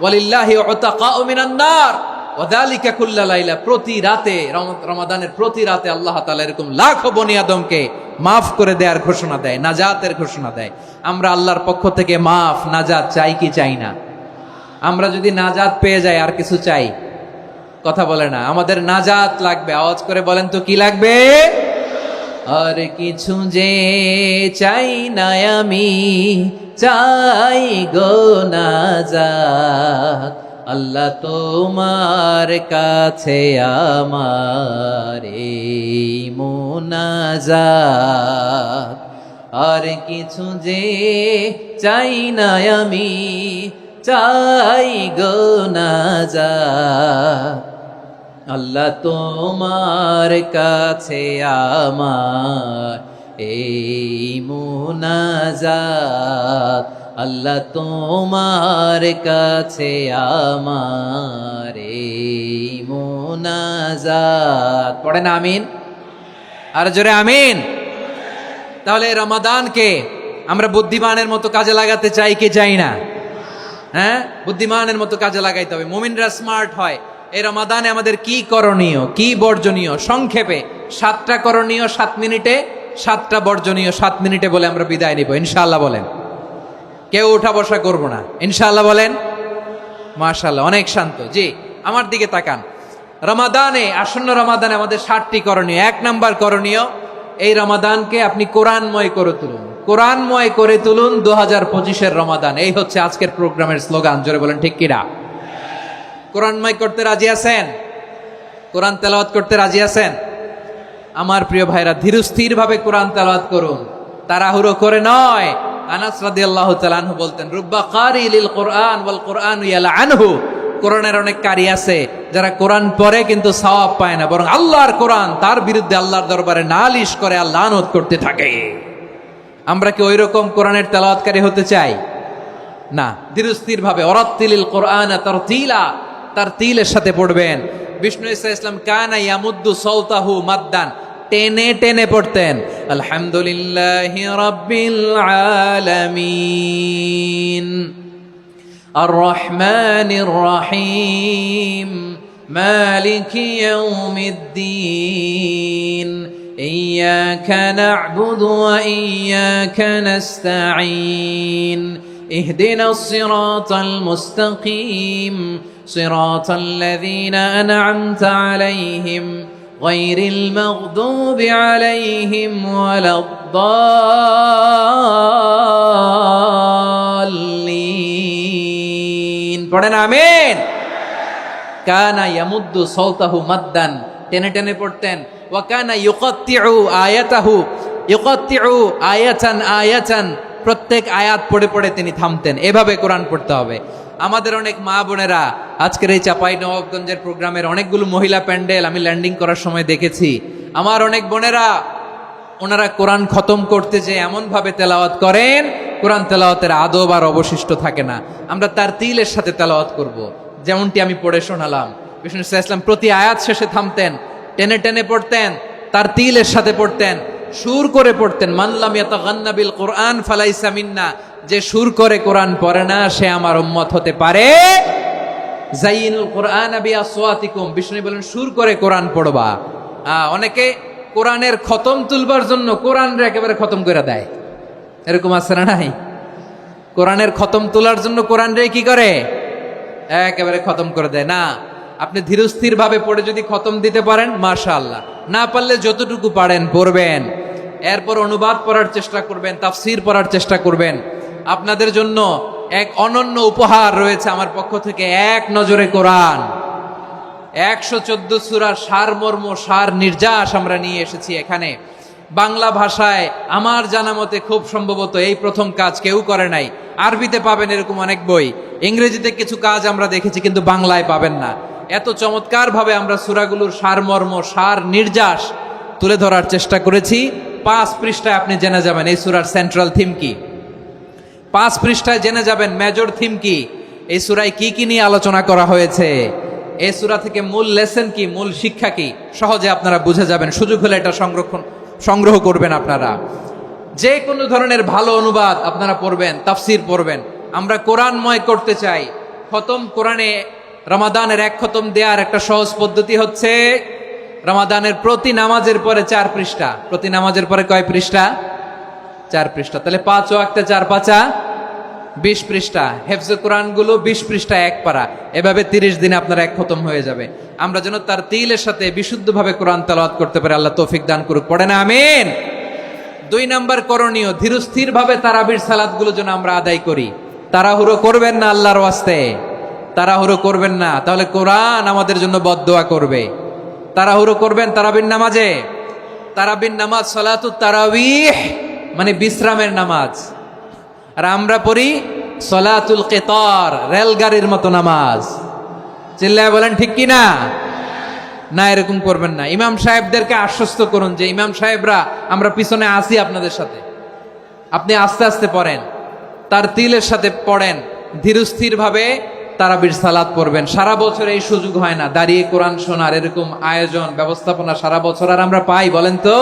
ওয়ালিল্লাহি উতাকাউ মিনান নার ওয়া যালিকা কুল্লা লাইলা, প্রতি রাতে, রমাদানের প্রতি রাতে আল্লাহ তাআলা এরকম লাখো বনি আদমকে মাফ করে দেওয়ার ঘোষণা দেয়, নাজাতের ঘোষণা দেয়। আমরা আল্লাহর পক্ষ থেকে মাফ, নাজাত চাই কি চাই না? আমরা যদি নাজাত পেয়ে যাই আর কিছু চাই? কথা বলে না। আমাদের নাজাত লাগবে। আওয়াজ করে বলেন তো কি লাগবে? আর কিছু যে চাই না আমি, চাই গো নাজাত, আল্লাহ তোমার কাছে আমার এই মুনাজাত। আর কিছু যে চাই না আমি, চাই গো নাজাত, আল্লাহ তোমার কাছে আমার এই মুনাজাত, আল্লাহ তোমার কাছে আমার এই মুনাজাত। পড়েন আমিন, আর জোরে আমিন। তাহলে এই রমাদানকে আমরা বুদ্ধিমানের মতো কাজে লাগাতে চাই কি চাই না? হ্যাঁ, বুদ্ধিমানের মতো কাজে লাগাইতে হবে। মুমিনরা স্মার্ট হয়। এই রমাদানে আমাদের কি করণীয়, কি বর্জনীয়, সংক্ষেপে 7টা করণীয় 7 মিনিটে, 7টা বর্জনীয় 7 মিনিটে বলে আমরা বিদায় নিব ইনশাআল্লাহ। বলেন, কেউ উঠা বসা করব না ইনশাআল্লাহ। বলেন মাশাআল্লাহ, অনেক শান্ত। জি, আমার দিকে তাকান। রমাদানে, আসন্ন রমাদানে আমাদের 7টি করণীয়। 1 নাম্বার করণীয়, এই রমাদানকে আপনি কোরআনময় করে তুলুন। কোরআনময় করে তুলুন 2025-এর রমাদান। এই হচ্ছে আজকের প্রোগ্রামের স্লোগান। জোরে বলেন ঠিক কিনা? কোরআনময় করতে রাজি আছেন? কোরআন তেলাওয়াত করতে রাজি আছেন? আমার প্রিয় ভাইরা, ধীরস্থির ভাবে কোরআন তেলাওয়াত করুন, তাড়াহুড়ো করে নয়। আনাস রাদিয়াল্লাহু তাআলা আনহু বলতেন, রুব্বা কারি লিল কোরআন ওয়াল কোরআনু ইয়ালআনহু। কোরআনের অনেক কারি আছে যারা কোরআন পড়ে কিন্তু সওয়াব পায় না, বরং আল্লাহর কোরআন তার বিরুদ্ধে আল্লাহর দরবারে নালিশ করে আর লানত করতে থাকে। আমরা কি ওইরকম কোরআনের তেলাওয়াতকারী হতে চাই? না। ধীরস্থির ভাবে ওয়ারাত্তিলিল কোরআন তারতিলা, তারতিলের সাথে পড়বেন। বিষ্ণু ঈসা ইসলাম কানা ইয়ামুদ্দু সাওতাহু মাদ্দান, টেনে টেনে পড়তেন। আলহামদুলিল্লাহি রাব্বিল আলামিন আর রহমানির রহিম মালিকি ইয়াউমিদ্দিন ইয়্যাকা না'বুদু ওয়া ইয়্যাকা নাস্তাঈন ইহদিনাস সিরাতাল মুস্তাকিম সিরাতাল লাযীনা আন'আমতা আলাইহিম গায়রিল মাগদুবি আলাইহিম ওয়ালাদ-দাল্লিন। পড়েন আমিন। কানা ইয়ামুদ্দু সাওতাহু মাদ্দান, টেনে টেনে পড়তেন। ওয়া কানা ইউকাত্তিউ আয়াতাহু, ইউকাত্তিউ আয়াতান আয়াতান, প্রত্যেক আয়াত পড়ে পড়ে তিনি থামতেন। এভাবে কোরআন পড়তে হবে। আমাদের অনেক মা বোনেরা আজকের এই চাঁপাইনবাবগঞ্জের প্রোগ্রামের অনেকগুলো মহিলা প্যান্ডেল আমি ল্যান্ডিং করার সময় দেখেছি। আমার অনেক বোনেরা, ওনারা কোরআন খতম করতে যে এমন ভাবে তেলাওয়াত করেন, কোরআন তেলাওয়াতের আদব আর অবশিষ্ট থাকে না। আমরা তার তিলের সাথে তেলাওয়াত করব, যেমনটি আমি পড়ে শোনালাম। বিষ্ণু ইসলাম প্রতি আয়াত শেষে থামতেন, টেনে টেনে পড়তেন, তার তিলের সাথে পড়তেন, সুর করে পড়তেন। মানলাম ইয়াতাগান্না বিল কোরআন ফালাইসা মিন্না, যে সুর করে কোরআন পড়ে না সে আমার উম্মত হতে পারে। জাইনুল কোরআন বিআসওয়াতিকুম, বিষ্ণু বলেন সুর করে কোরআন পড়বা। অনেকে কোরআনের খতম তুলবার জন্য কোরআনরে একেবারে খতম করে দেয়, এরকম আছে না নাই? কোরআনের খতম তোলার জন্য কোরআনরে কি করে? একেবারে খতম করে দেয়। না, আপনি ধীরস্থির ভাবে পড়ে যদি খতম দিতে পারেন মাশাআল্লাহ, না পারলে যতটুকু পারেন পড়বেন। এরপর অনুবাদ পড়ার চেষ্টা করবেন, তাফসীর পড়ার চেষ্টা করবেন। আপনাদের জন্য এক অনন্য উপহার রয়েছে আমার পক্ষ থেকে, এক নজরে কোরআন। 114 সূরার সারমর্ম, সার নির্যাস আমরা নিয়ে এসেছি এখানে। বাংলা ভাষায় আমার জানা মতে খুব সম্ভবত এই প্রথম কাজ কেউ করে নাই। আরবিতে পাবেন এরকম অনেক বই, ইংরেজিতে কিছু কাজ আমরা দেখেছি, কিন্তু বাংলায় পাবেন না। এত চমৎকার ভাবে আমরা সূরাগুলোর সারমর্ম, সার নির্যাস তুলে ধরার চেষ্টা করেছি। 5 পৃষ্ঠায় আপনি জেনে যাবেন এই সূরার সেন্ট্রাল থিম কি। 5 পৃষ্ঠায় জেনে যাবেন মেজর থিম কি, এই সূরায় কি কি নিয়ে আলোচনা করা হয়েছে, এই সূরা থেকে মূল লেসন কি, মূল শিক্ষা কি, সহজে আপনারা বুঝে যাবেন। সুযোগ হলে এটা সংগ্রহ করবেন। আপনারা যে কোনো ধরনের ভালো অনুবাদ আপনারা পড়বেন, তাফসীর পড়বেন। আমরা কোরআনময় করতে চাই। খতম কোরআনে রমাদানের 1 খতম দেওয়ার একটা সহজ পদ্ধতি হচ্ছে রমাদানের প্রতি নামাজের পরে 4 পৃষ্ঠা। প্রতি নামাজের পরে কয় পৃষ্ঠা? 4 পৃষ্ঠা। তাহলে 5 ওয়াক্তে 4 পাঁচা 20 পৃষ্ঠা। হেফজে কোরআনগুলো 20 পৃষ্ঠা 1 পারা। এভাবে 30 দিনে আপনার 1 খতম হয়ে যাবে। আমরা যেন তার তিলের সাথে বিশুদ্ধভাবে কোরআন তেলাওয়াত করতে পারি, আল্লাহ তৌফিক দান করুক। পড়ে না আমিন। 2 নাম্বার করণীয়, ধীরস্থির ভাবে তারাবির সালাতগুলো যেন আমরা আদায় করি। তাড়াহুড়ো করবেন না আল্লাহর ওয়াস্তে, তাড়াহুড়ো করবেন না, তাহলে কোরআন আমাদের জন্য বদদোয়া করবে। তাড়াহুড়ো করবেন তারাবির নামাজে। তারাবির নামাজ সালাতুত তারাবিহ মানে বিশ্রামের নামাজ, আর আমরা পড়ি সালাতুল কিতার, রেলগাড়ির মতো নামাজ। চিল্লায় বলেন ঠিক কি না? না, এরকম করবেন না। ইমাম সাহেবদেরকে আশ্বস্ত করুন যে ইমাম সাহেবরা আমরা পিছনে আসি আপনাদের সাথে, আপনি আস্তে আস্তে পড়েন, তার তিলের সাথে পড়েন, ধীরস্থির ভাবে তারাবির সালাত পড়বেন। সারা বছর এই সুযোগ হয় না, দাঁড়িয়ে কোরআন শোনার এরকম আয়োজন ব্যবস্থাপনা সারা বছর আর আমরা পাই বলেন তো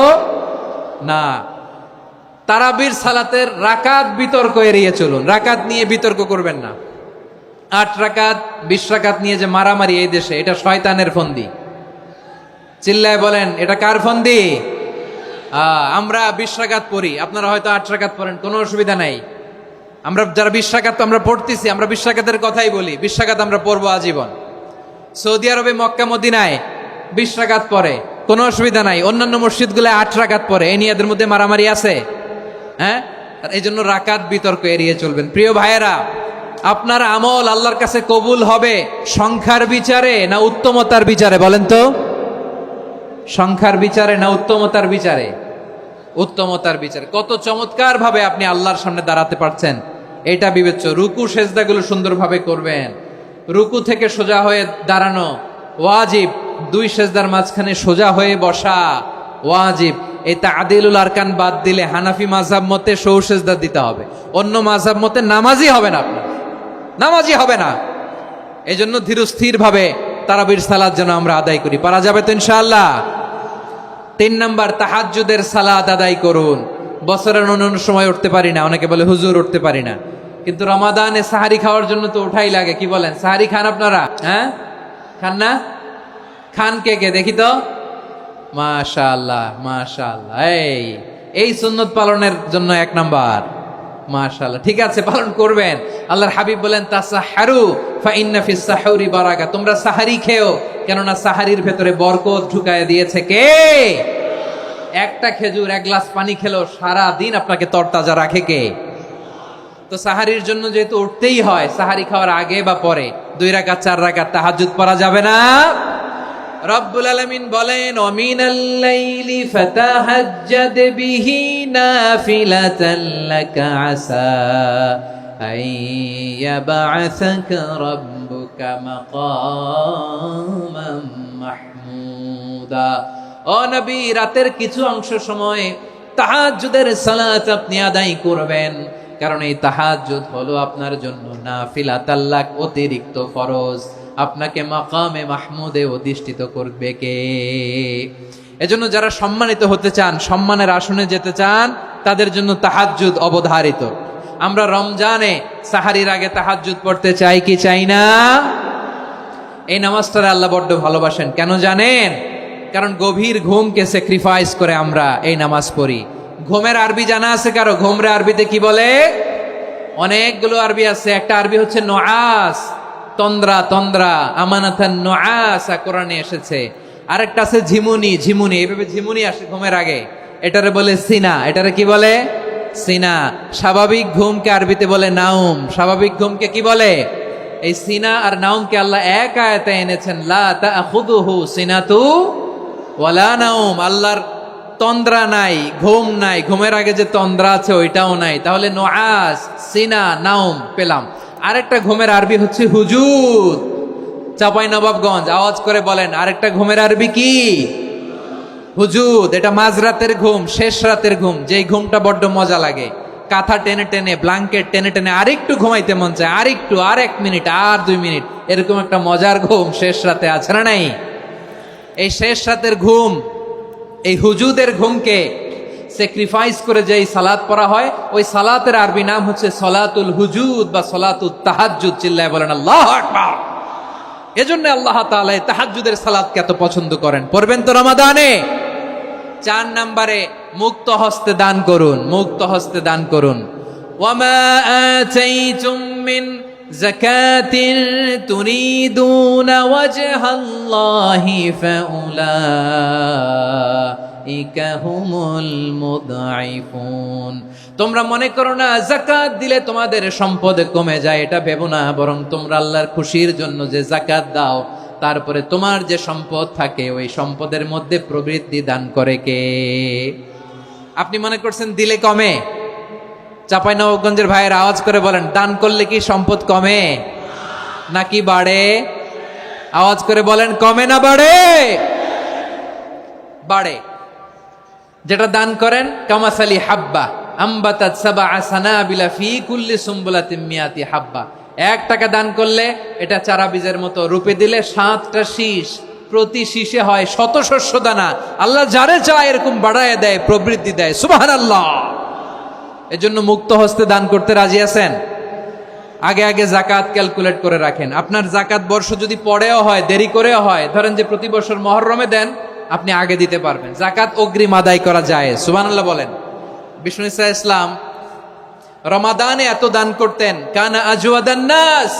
না। তারাবির সালাতের রাকাত বিতর্ক এড়িয়ে চলুন, রাকাত নিয়ে বিতর্ক করবেন না। 8 রাকাত 20 রাকাত নিয়ে যে মারামারি এই দেশে, এটা শয়তানের ফন্দি। চিল্লায় বলেন এটা কার ফন্দি? আমরা 20 রাকাত পড়ি, আপনারা হয়তো 8 রাকাত পড়েন, কোনো অসুবিধা নাই। আমরা যারা 20 রাকাত তো আমরা পড়তেছি, আমরা 20 রাকাতের কথাই বলি, 20 রাকাত আমরা পড়বো আজীবন। সৌদি আরবে মক্কা মদিনায় 20 রাকাত পড়ে, কোনো অসুবিধা নাই। অন্যান্য মসজিদগুলো 8 রাকাত পড়ে, এই নিয়ে এদের মধ্যে মারামারি আছে? হ্যাঁ, এই জন্য রাকাত বিতর্ক এড়িয়ে চলবেন। প্রিয় ভাইয়েরা, আপনার আমল আল্লাহর কাছে কবুল হবে সংখ্যার বিচারে না উত্তমতার বিচারে বলেন তো? সংখ্যার বিচারে না উত্তমতার বিচারে? উত্তমতার বিচারে। কত চমৎকার ভাবে আপনি আল্লাহর সামনে দাঁড়াতে পারছেন এটা বিবেচ্য। রুকু সেজদাগুলো সুন্দরভাবে করবেন, রুকু থেকে সোজা হয়ে দাঁড়ানো ওয়াজিব, 2 সেজদার মাঝখানে সোজা হয়ে বসা ওয়াজিব। এই তাদিলুল আরকান বাদ দিলে হানাফি মাযহাব মতে সৌ সেজদা দিতে হবে, অন্য মাযহাব মতে নামাজই হবে না, আপনার নামাজই হবে না। এই জন্য ধীরস্থির ভাবে তারাবির সালাত যেন আমরা আদায় করি। পারা যাবে তো ইনশাআল্লাহ? 3 নাম্বার, তাহাজ্জুদের সালাত আদায় করুন। বছরের অন্য সময় উঠতে পারি না, অনেকে বলে হুজুর উঠতে পারি না, কিন্তু রমাদানে সাহারি খাওয়ার জন্য তো ওঠাই লাগে। কি বলেন, সাহারি খান আপনারা? হ্যাঁ, খান না? খান কে কে দেখি তো? মাশাআল্লাহ মাশাআল্লাহ, এই সুন্নত পালনের জন্য 1 নাম্বার। মাশাআল্লাহ, ঠিক আছে, পালন করবেন। আল্লাহর হাবিব বলেন তাসাহহারু ফা ইন্না ফিস সাহুরি বারাকা, তোমরা সাহারি খেও, কেননা সাহারির ভেতরে বরকত ঢুকায় দিয়েছে কে? একটা খেজুর 1 গ্লাস পানি খেলেও সারা দিন আপনাকে তরতাজা রাখে কে? তো সাহারির জন্য যেহেতু উঠতেই হয়, সাহারি খাওয়ার আগে বা পরে 2 রাকাত 4 রাকাত তাহাজ্জুদ পড়া যাবে না? রব্বুল আলামিন বলেন ওয়ামিনাল লাইলি ফাতাহাজ্জাদ বিহি নাফিলাতান লাকা আসা আইয়াবআসাকা রাব্বুকা মাকামান মাহমুদা। ও নবী, রাতের কিছু অংশ সময় তাহাজ্জুদের সালাত আপনি আদায় করবেন, কারণ এই তাহাজ্জুদ হলো আপনার জন্য নাফিলাতাল লাক, অতিরিক্ত ফরজ। আপনাকে মাকামে মাহমুদে অধিষ্ঠিত করবে কে? এজন্য যারা সম্মানিত হতে চান, সম্মানের আসনে যেতে চান, তাদের জন্য তাহাজ্জুদ অবধারিত। আমরা রমজানে সাহারির আগে তাহাজ্জুদ পড়তে চাই কি চাই না? এই নামাজটারে আল্লাহ বড্ড ভালোবাসেন, কেন জানেন? কারণ গভীর ঘুমকে স্যাক্রিফাইস করে আমরা এই নামাজ পড়ি। ঘুমের আরবি জানা আছে কারো? ঘুমরে আরবিতে কি বলে? অনেকগুলো আরবি আছে। একটা আরবি হচ্ছে নুআস, তন্দ্রা, তন্দ্রা, আমানাতান নুআসা কোরআনে এসেছে। আরেকটা আছে ঝিমুনি, ঝিমুনি, এইভাবে ঝিমুনি আসে ঘুমের আগে, এটারে বলে সিনা। এটারে কি বলে? সিনা। স্বাভাবিক ঘুমকে আরবিতে বলে নাউম। স্বাভাবিক ঘুমকে কি বলে? এই সিনা আর নাউমকে আল্লাহ এক আয়াতে এনেছেন, লা তাখুযুহু সিনাতু ওয়ালা নাউম। আল্লাহর তন্দ্রা নাই, ঘুম নাই, ঘুমের আগে যে তন্দ্রা আছে ওইটাও নাই। তাহলে নুআস, সিনা, নাউম পেলাম। আরেকটা ঘুমের আরবি হচ্ছে হুজুদ। চাঁপাইনবাবগঞ্জ আওয়াজ করে বলেন, আরেকটা ঘুমের আরবি কি? হুজুদ। এটা মাঝরাতের ঘুম, শেষ রাতের ঘুম, যেই ঘুমটা বড্ড মজা লাগে। কাঁথা টেনে টেনে, ব্ল্যাঙ্কেট টেনে টেনে আরেকটু ঘুমাইতে মন চায়, আরেকটু, আর 1 মিনিট, আর 2 মিনিট, এরকম একটা মজার ঘুম শেষ রাতে আছে না নাই? এই শেষ রাতের ঘুম, এই হুজুদের ঘুমকে স্যাক্রিফাইস করে যেই সালাত পড়া হয়, ওই সালাতের আরবি নাম হচ্ছে সলাতুল হুজুদ বা সলাতুত তাহাজ্জুদ। চিল্লায় বলেন আল্লাহু আকবার। এজন্য আল্লাহ তাআলা তাহাজ্জুদের সালাতকে এত পছন্দ করেন। পড়বেন তো রমাদানে? 4 নম্বরে মুক্ত হস্তে দান করুন, মুক্ত হস্তে দান করুন। ওয়ামা আতাইতুম মিন যাকাতিন তুরিদুনা ওয়াজহাল্লাহি ফাউলাইকা হুমুল মুদঈফুন। তোমরা মনে করো না যাকাত দিলে তোমাদের সম্পদ কমে যায়, এটা ভেবো না, বরং তোমরা আল্লাহর খুশির জন্য যে যাকাত দাও, তারপরে তোমার যে সম্পদ থাকে ওই সম্পদের মধ্যে প্রবৃদ্ধি দান করে কে? আপনি মনে করছেন দিলে কমে? চাঁপাইনবাবগঞ্জের ভাইয়ের আওয়াজ করে বলেন, দান করলে কি সম্পদ কমে নাকি বাড়ে? আওয়াজ করে বলেন, কমে না বাড়ে? বাড়ে। যেটা দান করেন, কামাসালি হাব্বা আম্বাতাত সাবআ সানাবিলা ফি কুল্লি সুম্বুলাতিন মিয়াতি হাব্বা, 1 টাকা দান করলে এটা চারা বীজের মতো, রূপে দিলে 7টা শীষ, প্রতি শীষে হয় 100 শস্য দানা। আল্লাহ যারে চায় এরকম বাড়ায় দেয়, প্রবৃদ্ধি দেয়। সুবহানাল্লাহ। এজন্য মুক্ত হস্তে দান করতে রাজি আছেন? আগে আগে জাকাত ক্যালকুলেট করে রাখেন। আপনার জাকাত বর্ষ যদি পরেও হয়, দেরি করেও হয়, ধরেন যে প্রতি বছর মুহররমে দেন, আপনি আগে দিতে পারবেন। জাকাত অগ্রিম আদায় করা যায়। সুবহানাল্লাহ বলেন। বিষ্ণু ইসা ইসলাম রমাদানে এত দান করতেন, কানা আজওয়াদান নাস,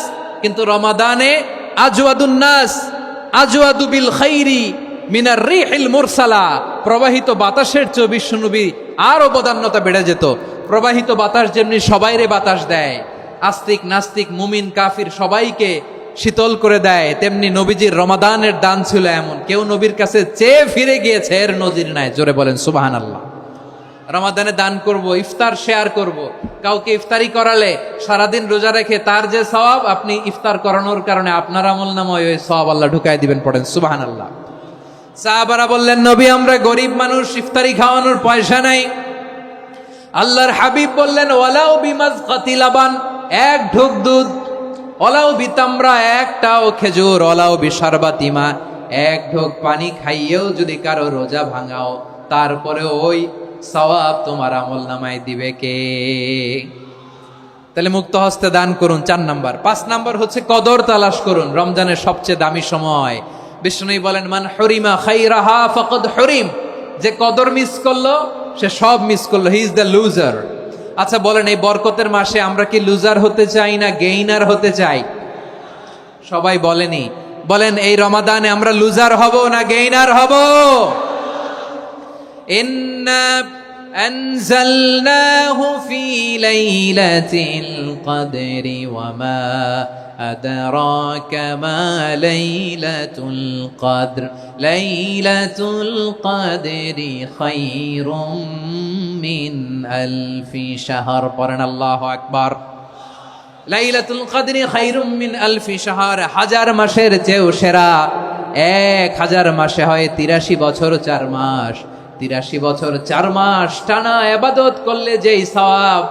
কিন্তু রমাদানে আজওয়াদুন নাস আজওয়াদু বিল খাইরি মিনার রিহিল মুরসালা, প্রবাহিত বাতাসের চেয়ে বিশ্বনবী আর অবদান্যতা বেড়ে যেত। প্রবাহিত বাতাস যেমনি সবাইরে বাতাস দেয়, আস্তিক নাস্তিক মুমিন কাফির সবাইকে শীতল করে দেয়, তেমনি নবীজির রমাদানের দান ছিল এমন, কেউ নবীর কাছে চেয়ে ফিরে গিয়েছে এর নজির নাই। জোরে বলেন সুবহানাল্লাহ। রমাদানে দান করব, ইফতার শেয়ার করব। কাউকে ইফতারি করালে সারাদিন রোজা রেখে তার যে সওয়াব, আপনি ইফতার করানোর কারণে আপনার আমলনামায় ওই সওয়াব আল্লাহ ঢুকায় দিবেন। পড়েন সুবহানাল্লাহ। সাহাবারা বললেন, নবী আমরা গরিব মানুষ, ইফতারি খাওয়ানোর পয়সা নাই। আল্লাহর হাবিব বললেন, ওয়ালাউ বিমাজকাতি লাবান, 1 ঢোক দুধ, ওয়ালাউ বিতামরা, 1টাও খেজুর, ওয়ালাউ বিশারবাতিমা, 1 ঢোক পানি খাইয়েও যদি কারো রোজা ভাঙাও, তারপরে ওই সওয়াব তোমার আমলনামায় দিবে কে? তাহলে মুক্ত হস্তে দান করুন, 4 নাম্বার। 5 নাম্বার হচ্ছে কদর তালাশ করুন। রমজানের সবচেয়ে দামি সময়। বিষ্ণু বলেন, মান হরিমা খাইরাহা ফাকাদ হরিম, যে কদর মিস করলো সে সব মিস করলো, হি ইজ দ্য লুজার। আচ্ছা বলেন, এই বরকতের মাসে আমরা কি লুজার হতে চাই না গেইনার হতে চাই? সবাই বলেনি, বলেন এই রমাদানে আমরা লুজার হব না গেইনার হব? ইন্না আনজালনাহু ফি লাইলাতিল কদরি ওয়া মা আদরাকা মা লাইলাতুল কদর, লাইলাতুল কদরি খায়রুম মিন আলফি শাহর। পড়েন আল্লাহু আকবার। লাইলাতুল কদরি খায়রুম মিন আলফি শাহর, 1000 মাসের চেয়েও সেরা। 1000 মাসে হয় 83 বছর 4 মাস। 83 বছর 4 মাস টানা ইবাদত করলে যেই সওয়াব,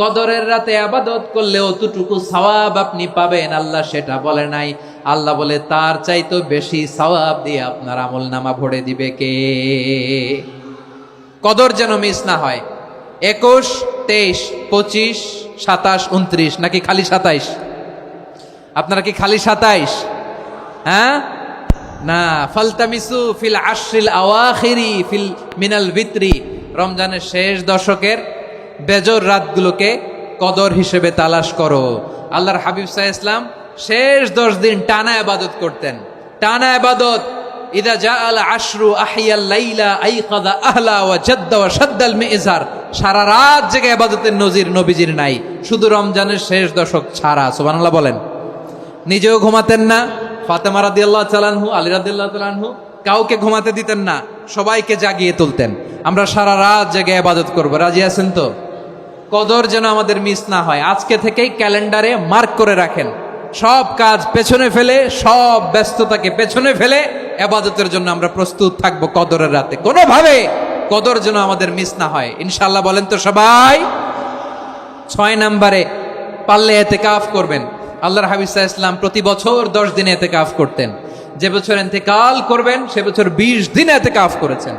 কদরের রাতে ইবাদত করলে অতটুকু সওয়াব আপনি পাবেন, আল্লাহ সেটা বলে নাই। আল্লাহ বলে তার চাইতে বেশি সওয়াব দিয়ে আপনার আমলনামা ভরে দিবে কে? কদর যেন মিস না হয়। 21, 23, 25, 27, 29 নাকি খালি 27? আপনারা কি খালি 27? হ্যাঁ না, ফালতামিসু ফিল আশরিল আওয়াখিরি ফিল মিনাল ভিতরি, রমজানের শেষ দশকের বেজর রাতগুলোকে কদর হিসেবে তালাশ করো। আল্লাহর হাবিব সাল্লাল্লাহু আলাইহি ওয়াসাল্লাম শেষ 10 দিন টানা ইবাদত করতেন, টানা ইবাদত। ইদা জাআল আশরু আহিয়াল লাইলা আইকাদা আহলা ওয়া জাদ্দা ওয়া শাদ্দাল মিজার, সারা রাত জেগে ইবাদতের নজির নবীজির নাই, শুধু রমজানের শেষ দশক ছাড়া। সুবহানাল্লাহ বলেন। নিজেও ঘুমাতেন না। ফাতেমা রাদিয়াল্লাহু তাআলা আনহু, আলী রাদিয়াল্লাহু তাআলা আনহু কাউকে ঘুমাতে দিতেন না, সবাইকে জাগিয়ে তুলতেন। আমরা সারা রাত জেগে ইবাদত করব। রাজি আছেন তো? কদর যেন আমাদের মিস না হয়। আজকে থেকেই ক্যালেন্ডারে মার্ক করে রাখেন, সব কাজ পেছনে ফেলে, সব ব্যস্ততাকে পেছনে ফেলে ইবাদতের জন্য আমরা প্রস্তুত থাকবো কদরের রাতে। কোনোভাবে কদর যেন আমাদের মিস না হয়, ইনশাআল্লাহ। বলেন তো সবাই? 6 নম্বরে পারলে ইতিকাফ করবেন। আল্লাহর হাবিব সাল্লাল্লাহু আলাইহি ওয়াসাল্লাম প্রতি বছর 10 দিন ইতিকাফ করতেন। যে বছর ইন্তেকাল করবেন সে বছর 20 দিন ইতিকাফ করেছেন।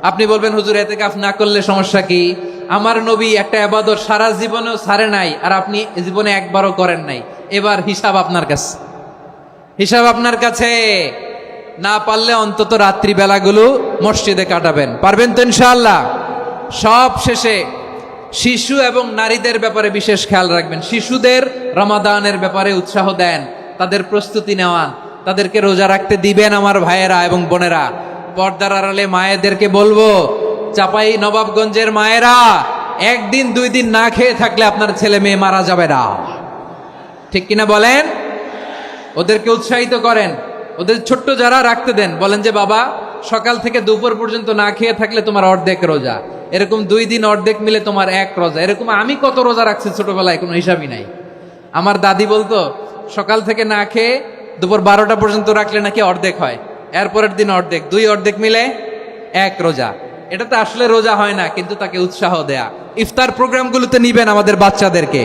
আপনি বলবেন, হুজুর ইতিকাফ না করলে সমস্যা কি? আমার নবী একটা ইবাদত সারা জীবনেও ছাড়ে নাই, আর আপনি জীবনে একবারও করেন নাই। এবার হিসাব আপনার কাছে, হিসাব আপনার কাছে। না পারলে অন্তত রাত্রি বেলাগুলো মসজিদে কাটাবেন। পারবেন তো ইনশাআল্লাহ? সব শেষে শিশু এবং নারীদের ব্যাপারে বিশেষ খেয়াল রাখবেন। শিশুদের রমাদানের ব্যাপারে উৎসাহ দেন, তাদের প্রস্তুতি নেওয়ান, তাদেরকে রোজা রাখতে দিবেন। আমার ভাইয়েরা এবং বোনেরা, পর্দার আড়ালে মায়েদেরকে বলবো, চাপাই নবাবগঞ্জের মায়েরা, 1 দিন 2 দিন না খেয়ে থাকলে আপনার ছেলে মেয়ে মারা যাবে না। ঠিক কিনা বলেন? ওদেরকে উৎসাহিত করেন। ওদের ছোট্ট যারা রাখতে দেন, বলেন যে বাবা সকাল থেকে দুপুর পর্যন্ত না খেয়ে থাকলে তোমার অর্ধেক রোজা, এরকম 2 দিন অর্ধেক মিলে তোমার 1 রোজা। এরকম আমি কত রোজা রাখছি ছোটবেলায়, কোনো হিসাবই নাই। আমার দাদি বলতো সকাল থেকে না খেয়ে দুপুর 12টা পর্যন্ত রাখলে নাকি অর্ধেক হয়, এরপরের দিন অর্ধেক, 2 অর্ধেক মিলে 1 রোজা। এটা তো আসলে রোজা হয় না, কিন্তু তাকে উৎসাহ দেয়া। ইফতার প্রোগ্রামগুলোতে নিবেন আমাদের বাচ্চাদেরকে,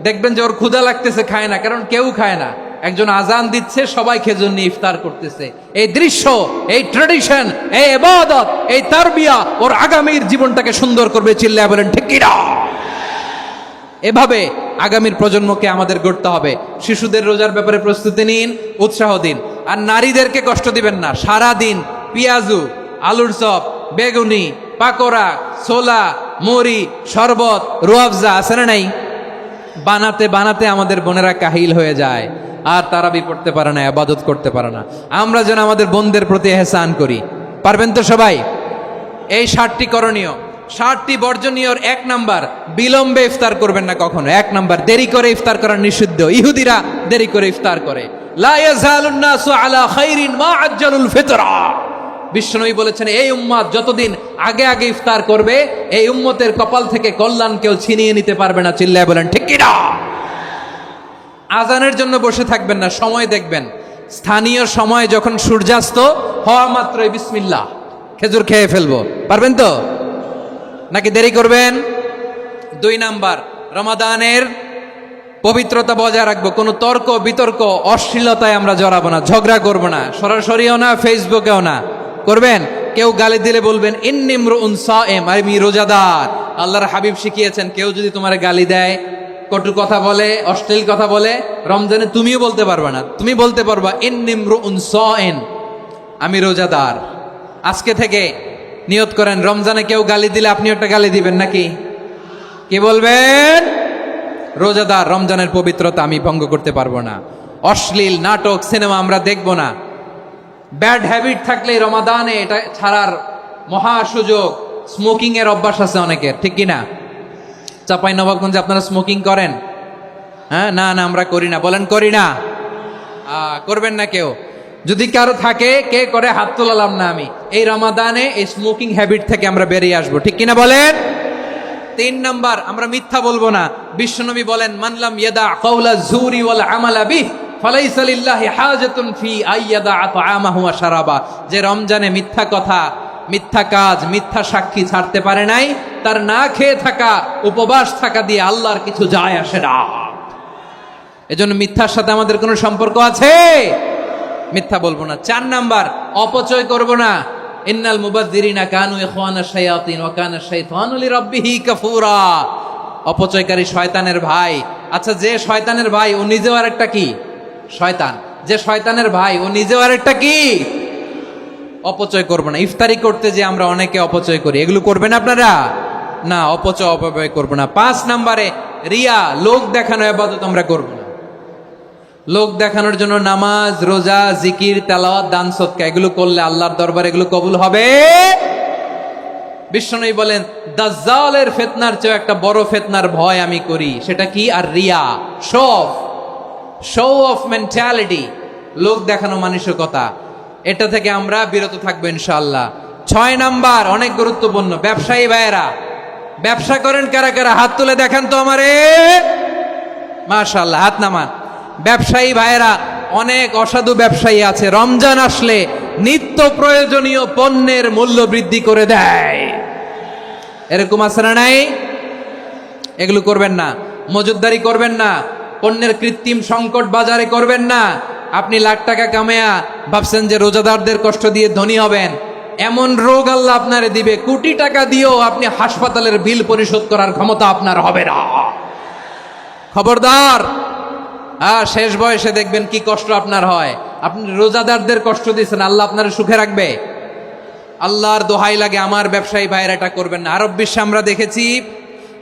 দেখবেন যে ওর ক্ষুধা লাগতেছে, খায় না, কারণ কেউ খায় না। একজন আজান দিচ্ছে, সবাই খেজুর নিয়ে ইফতার করতেছে। এই দৃশ্য, এই ট্র্যাডিশন, এই ইবাদত, এই তারবিয়া ওর আগামীর জীবনটাকে সুন্দর করবে। চিল্লায় বলেন ঠিক কি না? এভাবে আগামীর প্রজন্মকে আমাদের গড়তে হবে। শিশুদের রোজার ব্যাপারে প্রস্তুতি নিন, উৎসাহ দিন। আর নারীদেরকে কষ্ট দিবেন না। সারা দিন পেঁয়াজু, আলুর চপ, বেগুনি, পাকোড়া, ছোলা, মুড়ি, শরবত, রুয়াবজা আছে না নাই, বানাতে বানাতে আমাদের বোনেরা কাহিল হয়ে যায়, আর তারাবি পড়তে পারে না, ইবাদত করতে পারে না। আমরা যেন আমাদের বোনদের প্রতি এহসান করি। পারবেন তো সবাই? এই 60টি করণীয়, 60টি বর্জনীয়র 1 নাম্বার, বিলম্বে ইফতার করবেন না কখনো। 1 নাম্বার, দেরি করে ইফতার করা নিষিদ্ধ। ইহুদিরা দেরি করে ইফতার করে। লা ইয়াজালুন নাসু আলা খাইরিন মা আজ্জালুল ফিতরা। বিশ্বনবী বলেছেন, এই উম্মত যতদিন আগে আগে ইফতার করবে, এই উম্মতের কপাল থেকে কল্যাণ কেউ ছিনিয়ে নিতে পারবে না। চিল্লায় বলেন ঠিক কি না? আজানের জন্য বসে থাকবেন না, সময় দেখবেন। স্থানীয় সময় যখন সূর্যাস্ত হওয়া মাত্রই বিসমিল্লাহ, খেজুর খেয়ে ফেলবো। পারবেন তো নাকি দেরি করবেন? 2 নাম্বার, রমাদানের পবিত্রতা বজায় রাখবো। কোনো তর্ক বিতর্ক অশ্লীলতায় আমরা জড়াবো না, ঝগড়া করবো না, সরাসরিও না, ফেসবুকেও না। করবেন? কেউ গালি দিলে বলবেন ইন্নিমরুউন সায়েম, আমি রোজাদার। আল্লাহর হাবিব শিখিয়েছেন, কেউ যদি তোমার গালি দেয়, কটু কথা বলে, অশ্লীল কথা বলে, রমজানে তুমিও বলতে পারবে না। তুমি বলতে পারবা ইন্নিমরুউন সায়েম, আমি রোজাদার। আজকে থেকে নিয়ত করেন, রমজানে কেউ গালি দিলে আপনি একটা গালি দিবেন নাকি? কি বলবেন? রোজাদার, রমজানের পবিত্রতা আমি ভঙ্গ করতে পারবো না। অশ্লীল নাটক, সিনেমা আমরা দেখব না। ব্যাড হ্যাবিট থাকলে রমাদানে এটা ছাড়ার মহা সুযোগ। স্মোকিং এর অভ্যাস আছে অনেকের, ঠিক কিনা? চাপাই নবাবগঞ্জে আপনারা স্মোকিং করেন? হ্যাঁ, না না আমরা করি না। বলেন করি না। করবেন না কেউ। যদি কারো থাকে, কে করে হাত তোলালাম না আমি। এই রমাদানে এই স্মোকিং হ্যাবিট থেকে আমরা বেরিয়ে আসবো, ঠিক কিনা বলেন? 3 নাম্বার, আমরা মিথ্যা বলবো না। বিশ্বনবী বলেন, মানলাম ইয়াদা কাওলা যুরি ওয়াল আমালা বিহি ফালাইসা লিল্লাহি হাজাতুন ফি আইয়াদা তাআমাহু ওয়া শারাবা। যে রমজানে মিথ্যা কথা, মিথ্যা কাজ, মিথ্যা সাক্ষী ছাড়তে পারে নাই, তার না খেয়ে থাকা, উপবাস থাকা দিয়ে আল্লাহর কিছু যায় আসে না। এজন্য মিথ্যার সাথে আমাদের কোনো সম্পর্ক আছে? মিথ্যা বলবো না। 4 নাম্বার, অপচয় করব না। ইন্নাল মুবাযযিরিনা কানু ইখওয়ানাশ শায়াতিন ওয়া কানা শাইতানু লিরাব্বিহি কাফুরা। অপচয়কারী শয়তানের ভাই। আচ্ছা, যে শয়তানের ভাই ও নিজেও আরেকটা কি? শয়তান। যে শয়তানের ভাই ও নিজেও আরেকটা কি? অপচয় করব না। ইফতারি করতে যে আমরা অনেকে অপচয় করি, এগুলো করবেন আপনারা না। অপব্যয় করব না। 5 নাম্বারে, রিয়া, লোক দেখানো ইবাদত আমরা করব না। লোক দেখানোর জন্য নামাজ, রোজা, জিকির, তেলাওয়াত, দান, সদকা এগুলো করলে আল্লাহর দরবারে এগুলো কবুল হবে। বিশ্বনবী বলেন, দাজ্জালের ফিতনার চেয়ে একটা বড় ফিতনার ভয় আমি করি, সেটা কি? আর রিয়া, শো অফ মেন্টালিটি, লোক দেখানো মানসিকতা। এটা থেকে আমরা বিরত থাকবো ইনশাআল্লাহ। 6 নাম্বার, অনেক গুরুত্বপূর্ণ। ব্যবসায়ী ভাইয়েরা, ব্যবসা করেন কারা কারা? হাত তুলে দেখান তো আমারে। মাশাআল্লাহ, হাত নামান। ব্যবসায়ী ভাইয়েরা, অনেক অসাধু ব্যবসায়ী আছে, রমজান আসলে নিত্য প্রয়োজনীয় পণ্যের মূল্য বৃদ্ধি করে দেয়। এরকম আছে না নাই? এগুলো করবেন না। মজুদদারি করবেন না। পণ্যের কৃত্রিম সংকট বাজারে করবেন না। আপনি লাখ টাকা কামায়া ভাবছেন যে রোজাদারদের কষ্ট দিয়ে ধনী হবেন। এমন রোগ আল্লাহ আপনারে দিবে, কোটি টাকা দিয়েও আপনি হাসপাতালের বিল পরিশোধ করার ক্ষমতা আপনার হবে না। খবরদার। শেষ বয়সে দেখবেন কি কষ্ট আপনার হয়। আপনি রোজাদারদের কষ্ট দিয়েছেন, আল্লাহ আপনার সুখে রাখবে? আল্লাহর দোহাই লাগে, আমার ব্যবসায়ী ভাইয়েরা এটা করবেন না। আরব বিশ্বে আমরা দেখেছি,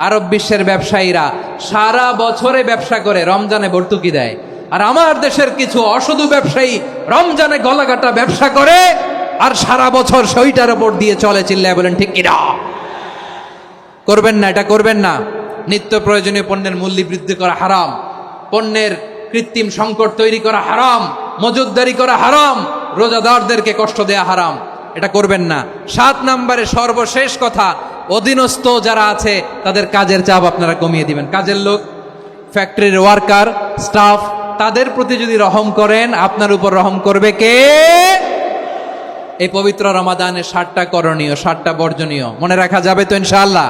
আরব বিশ্বের ব্যবসায়ীরা সারা বছরে ব্যবসা করে, রমজানে ভর্তুকি দেয়। আর আমার দেশের কিছু অসাধু ব্যবসায়ী রমজানে গলাকাটা ব্যবসা করে আর সারা বছর সইটার উপর দিয়ে চলে। চিল্লায় বলেন ঠিক কিনা? করবেন না, এটা করবেন না। নিত্য প্রয়োজনীয় পণ্যের মূল্য বৃদ্ধি করা হারাম, পণ্যের কৃত্রিম সংকট তৈরি করা হারাম, মজুদদারি করা হারাম, রোজাদারদেরকে কষ্ট দেয়া হারাম। এটা করবেন না। 7 নাম্বারে সর্বশেষ কথা, অধীনস্থ যারা আছে তাদের কাজের চাপ আপনারা কমিয়ে দিবেন। কাজের লোক, ফ্যাক্টরির ওয়ার্কার, স্টাফ, তাদের প্রতি যদি রহম করেন, আপনার উপর রহম করবে কে? এই পবিত্র রমাদানের 7টা করণীয়, 7টা বর্জনীয় মনে রাখা যাবে তো ইনশাআল্লাহ?